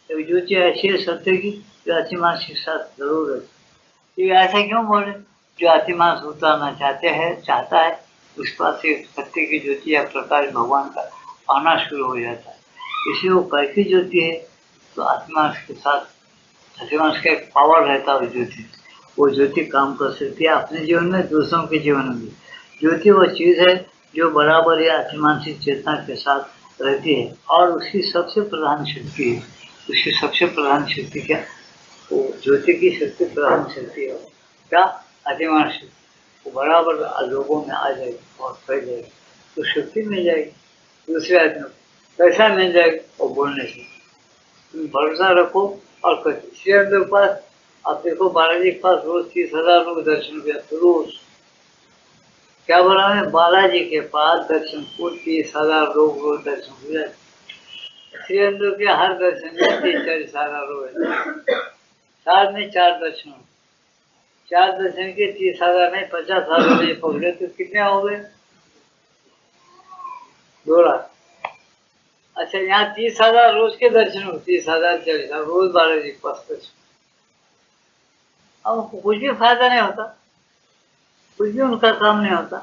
तो ज्योति ऐसी है सत्य की जो अतिमानसिक साथ जरूर रहती है। ये ऐसा क्यों बोले, जो अतिमानस उतारना चाहता है उस पास से सत्य की ज्योति या प्रकाश भगवान का आना शुरू हो जाता है। इसलिए वो कैसी ज्योति है, तो अतिमानस के साथ, अतिमानस का एक पावर रहता है ज्योति, वो ज्योति काम कर सकती है अपने जीवन में, दूसरों के जीवन में। ज्योति वो चीज है जो बराबर या अतिमानसिक चेतना के साथ रहती है और उसकी सबसे प्रधान शक्ति है। उसकी सबसे प्रधान शक्ति क्या, वो ज्योति की शक्ति प्रधान शक्ति है क्या, अतिमान शक्ति। वो बराबर लोगों में आ जाएगी और फैल जाएगी, तो शक्ति मिल जाएगी दूसरे आदमी को, पैसा मिल जाएगा और बोलने से। तुम भरोसा रखो और करते। शेयर के पास आप देखो, बालाजी के पास रोज 30,000 लोग दर्शन किया, तो रोज क्या बोला है, बालाजी के पास दर्शन को 30,000 लोग रोज दर्शन किया। श्रीअंदर के हर दर्शन में 30,000 लोग, साल में 4 दर्शन, 4 दर्शन के 30,000 नहीं, 50,000 नहीं पकड़े तो कितने हो गए, 2 लाख। अच्छा, यहाँ 30,000 रोज के दर्शन हो, 30,000 40,000 रोज बालाजी के पास दर्शन। अब कुछ भी फायदा नहीं होता, कुछ भी उनका काम नहीं होता,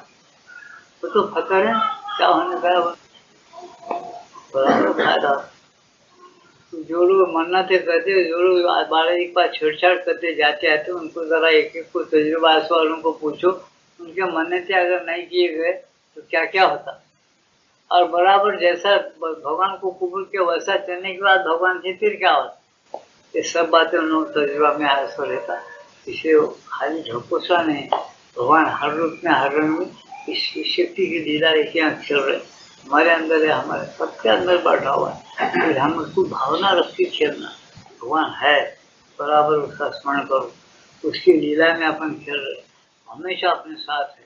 वो तो फकर है, क्या होने का बराबर फायदा। जो लोग मन्नतें करते, जो लोग बालाजी के पास छेड़छाड़ करते जाते आते, उनको जरा एक एक को तजुर्बा वालों को पूछो, उनके मन्नतें अगर नहीं किए गए तो क्या क्या होता। और बराबर जैसा भगवान को कबूल किया वैसा चलने के बाद भगवान से फिर क्या होता, ये सब बातें उन लोग तजुर्बा में आसो रहता। इसे खाली ढकोसला नहीं, भगवान हर रूप में हर रंग में इस शक्ति की लीला एक खेल रहे, हमारे अंदर है, हमारे सबके अंदर बैठा हुआ है। फिर हम उसको भावना रख के खेलना, भगवान है, बराबर उसका स्मरण करो, उसकी लीला में अपन खेल रहे, हमेशा अपने साथ है,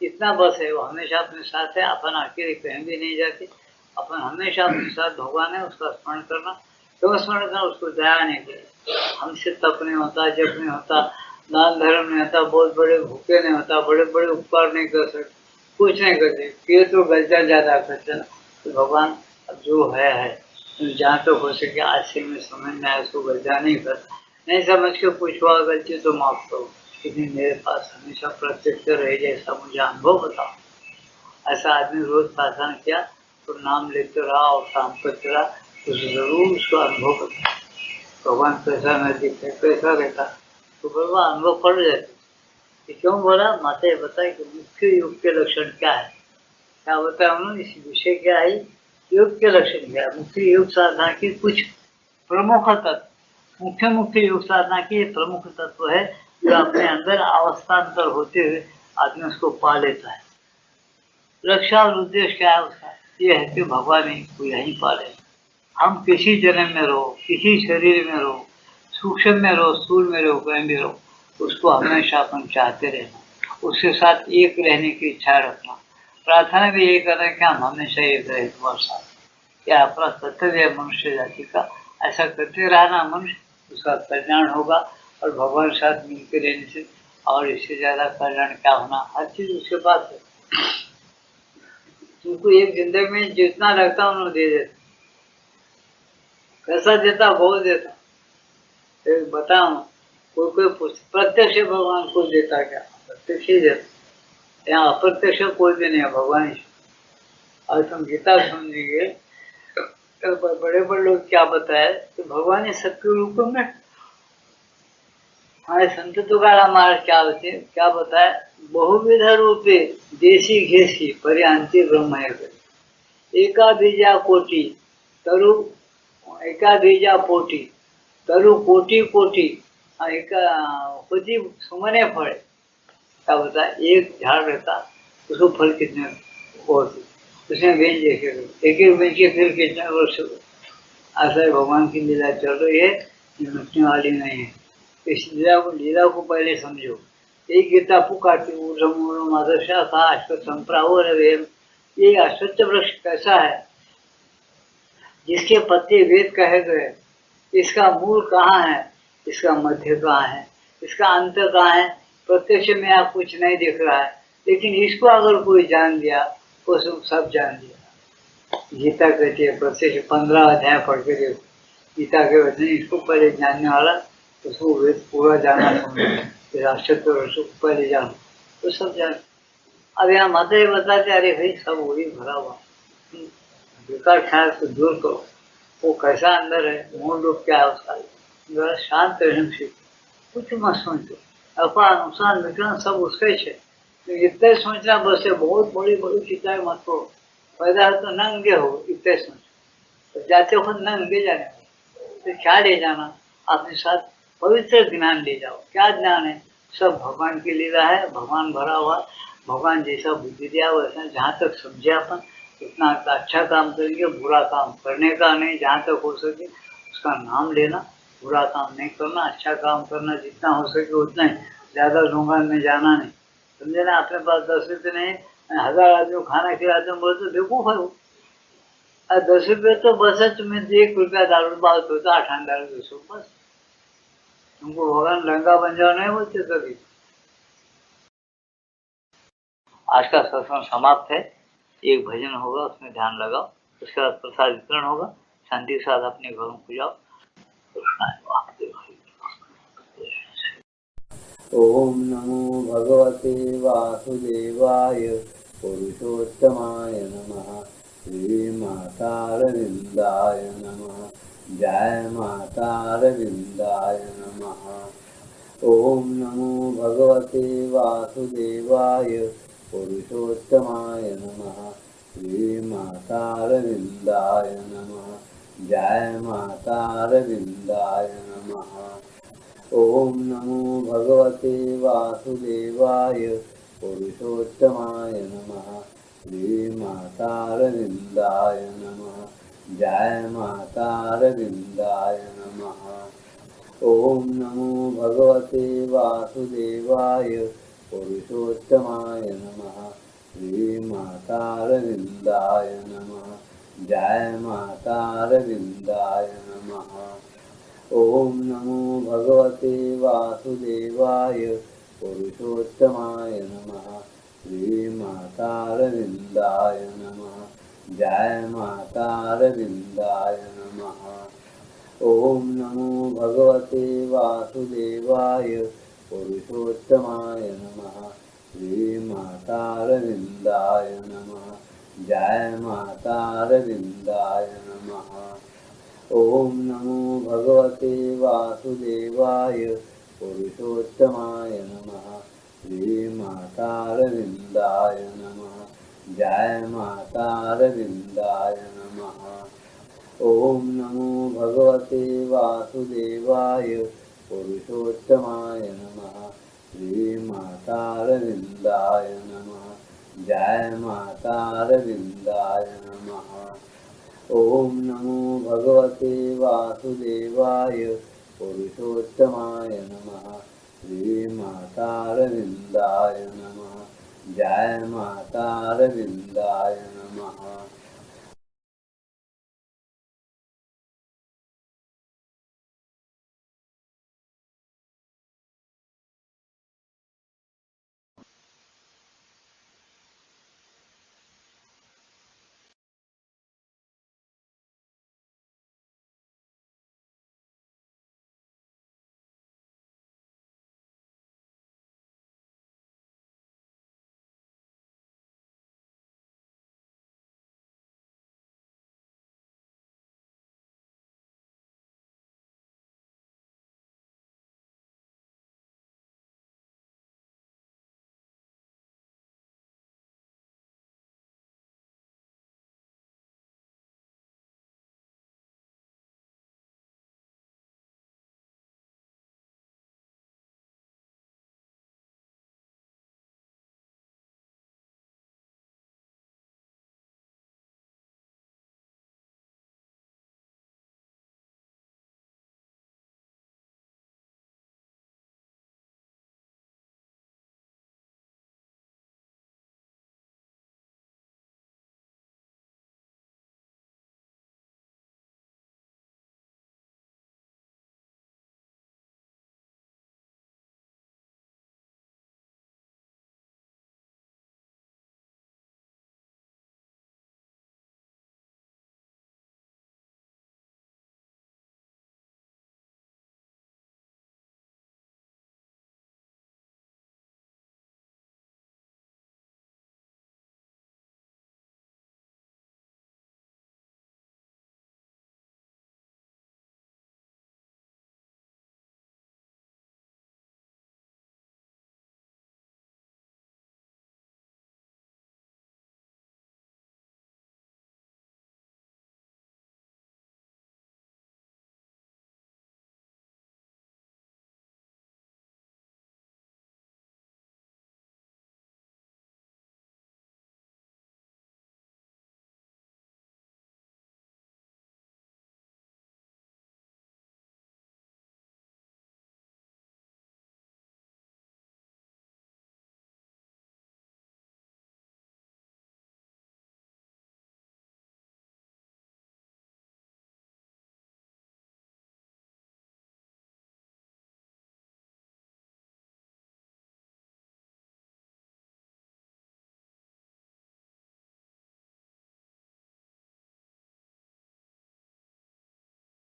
इतना बस है, वो हमेशा अपने साथ है। अपन अकेले कहीं भी नहीं जाते, अपन हमेशा अपने साथ भगवान है, उसका स्मरण करना। क्यों स्मरण करना, उसको दया नहीं करे, हमसे तप नहीं होता, जप नहीं होता, दान धर्म नहीं होता, बहुत बड़े भूखे नहीं होता, बड़े बड़े उपकार नहीं कर सकते, कुछ नहीं करते, फिर तो गलतियाँ ज्यादा करते ना। तो भगवान अब जो है जहाँ तो हो सके आज से मैं समझ में आया, उसको गलतियाँ नहीं करता, नहीं समझ के कुछ हुआ गलती तो माफ करो, लेकिन मेरे पास हमेशा प्रत्यक्ष रह जैसा मुझे अनुभव बताओ। ऐसा आदमी रोज प्रार्थना किया तो नाम लेते रहा और काम करते रहा, तो जरूर उसको अनुभव बता। भगवान कैसा न दिखे, कैसा रहता, तो भगवान अनुभव पड़ जाते। क्यों बोला, माता ये बताए कि मुख्य योग के लक्षण क्या है, क्या बताया उन्होंने, इस विषय क्या है, योग के लक्षण क्या है, मुख्य योग साधना की कुछ प्रमुख तत्व। मुख्य योग साधना की प्रमुख तत्व है जो अपने अंदर अवस्थान्तर होते हुए आदमी उसको पा लेता है। रक्षा और उद्देश्य क्या है उसका? ये है कि भगवान ही को यहीं पाले। हम किसी जन्म में रहो, किसी शरीर में रहो, सूक्ष्म में रहो, स्थूल में रहो, कहीं भी रहो, उसको हमेशा अपन चाहते रहना, उसके साथ एक रहने की इच्छा रखना। प्रार्थना भी यही करना कि हम हमेशा एक रहे तुम्हारे साथ। यह अपना कर्तव्य है मनुष्य जाति का। ऐसा करते रहना मनुष्य, उसका कल्याण होगा। और भगवान के साथ मिलकर रहने से और इससे ज्यादा कल्याण क्या होना, हर चीज उसके पास है। तुमको एक जिंदगी में जितना लगता उन्होंने दे देता। कैसा देता? बहुत देता। एक बताऊं, कोई कोई प्रत्यक्ष भगवान को देता, क्या प्रत्यक्ष ही देता? यहाँ अप्रत्यक्ष कोई भी नहीं है, भगवान ही। और तुम गीता समझेंगे तो बड़े बड़े लोग क्या बताए कि भगवान ही सबके रूप में। हमारे संत तुकाराम महाराज क्या होते क्या बताए, बहुविध रूपे देशी घेसी पर्यांति ब्रह्म एका बीजा कोटि तरु, एका बीजा पोटी तरु कोटि कोटि एका कोटि सुमने फल। क्या होता है? एक झाड़ रहता, उसको फल कितने होते, उसमें बेच देखे, एक एक बेच के फिर कितने वर्ष। ऐसा ही भगवान की लीला चल रही है, ये मिटने वाली नहीं है। इस लीला को पहले समझो। एक गीता पुकारती ऊर्धमूलम आदर्शा था अश्वत्थ संप्रावो रवेम। ये अश्वत्थ वृक्ष कैसा है जिसके पत्ते वेद कहे गए? इसका मूल कहाँ है, इसका मध्य कहाँ है, इसका अंत कहाँ है? प्रत्यक्ष में आप कुछ नहीं दिख रहा है, लेकिन इसको अगर कोई जान लिया तो सब जान लिया। गीता कहती है प्रत्यक्ष 15 अध्याय पढ़ के देखो, गीता के वचन इसको पहले जानने वाला उसको वेद पूरा जानना समझो, फिर अक्षत्र को पहले जानो तो सब जान। अब यहाँ माता जी बताते अरे भाई सब वही भरा हुआ, बेकार ख्याल को दूर करो। वो कैसा अंदर है, मूल रूप क्या है उसका, जरा शांत रहने से कुछ मत सोचो। अपा नुकसान विकरण सब उसका ही है, तो इतने सोचना बस है, बहुत बड़ी बड़ी चिंताएं मत करो। पैदा है तो नंगे हो, इतने सोचो। तो जाते हो नंगे जाने तो क्या ले जाना अपने साथ? पवित्र ज्ञान ले जाओ। क्या ज्ञान है? सब भगवान की लीला है, भगवान भरा हुआ। भगवान जैसा बुद्धि दिया वैसा जहाँ तक समझे अपन उतना अच्छा काम करेंगे, बुरा काम करने का नहीं। जहाँ तक हो सके उसका नाम लेना, बुरा काम नहीं करना, अच्छा काम करना, जितना हो सके उतना ही। ज्यादा ढूंढा में जाना नहीं, समझे ना? अपने पास 10 रुपये नहीं, 1000 आदमी को खाना खिलाते हैं, बोलते बेवकूफ है वो। 10 रुपये तो बस है, तुम्हें 1 रुपया दारू बात होता, 8 दारू 200 बस। तुमको भगवान लंगा बन जाओ नहीं बोलते कभी। आज का सत्संग समाप्त है। एक भजन होगा, उसमें ध्यान लगाओ। उसके बाद प्रसाद वितरण होगा। शांति के साथ अपने घरों को जाओ। ओम नमो भगवते वासुदेवाय पुरुषोत्तमाय नमः। श्री मातारविन्दाय नमः। जय मातारविन्दाय नमः। ओम नमो भगवते वासुदेवाय पुरुषोत्तमाय नमः। श्री मातारविन्दाय नमः। जय मातारविन्दाय नमः। ओम नमो भगवते वासुदेवाय पुरुषोत्तमाय नमः। श्री मातारविन्दाय नमः। जय मातारविन्दाय नमः। ओम नमो भगवते वासुदेवाय पुरुषोत्तमाय नमः। श्री मातारविन्दाय नमः। जय मातारविन्दाय नमः। ओम नमो भगवते वासुदेवाय पुरुषोत्तमाय नमः। श्री मातारविन्दाय नमः। जय मातारविन्दाय नमः। ओम नमो भगवते वासुदेवाय पुरुषोत्तमाय नमः। श्री मातारविन्दाय नमः। जय मातारविन्दाय नमः। ओम नमो भगवते वासुदेवाय पुरुषोत्तमाय नमः। श्री मातारविन्दाय नमः। जय मातारविन्दाय नमः। ओम नमो भगवते वासुदेवाय पुरुषोत्तमाय नमः। श्री मातारविन्दाय नमः। जय माता अरविंदाय नमः। ओम नमो भगवते वासुदेवाय पुरुषोत्तमाय नमः। श्री माता अरविंदाय नमः। जय माता अरविंदाय नमः।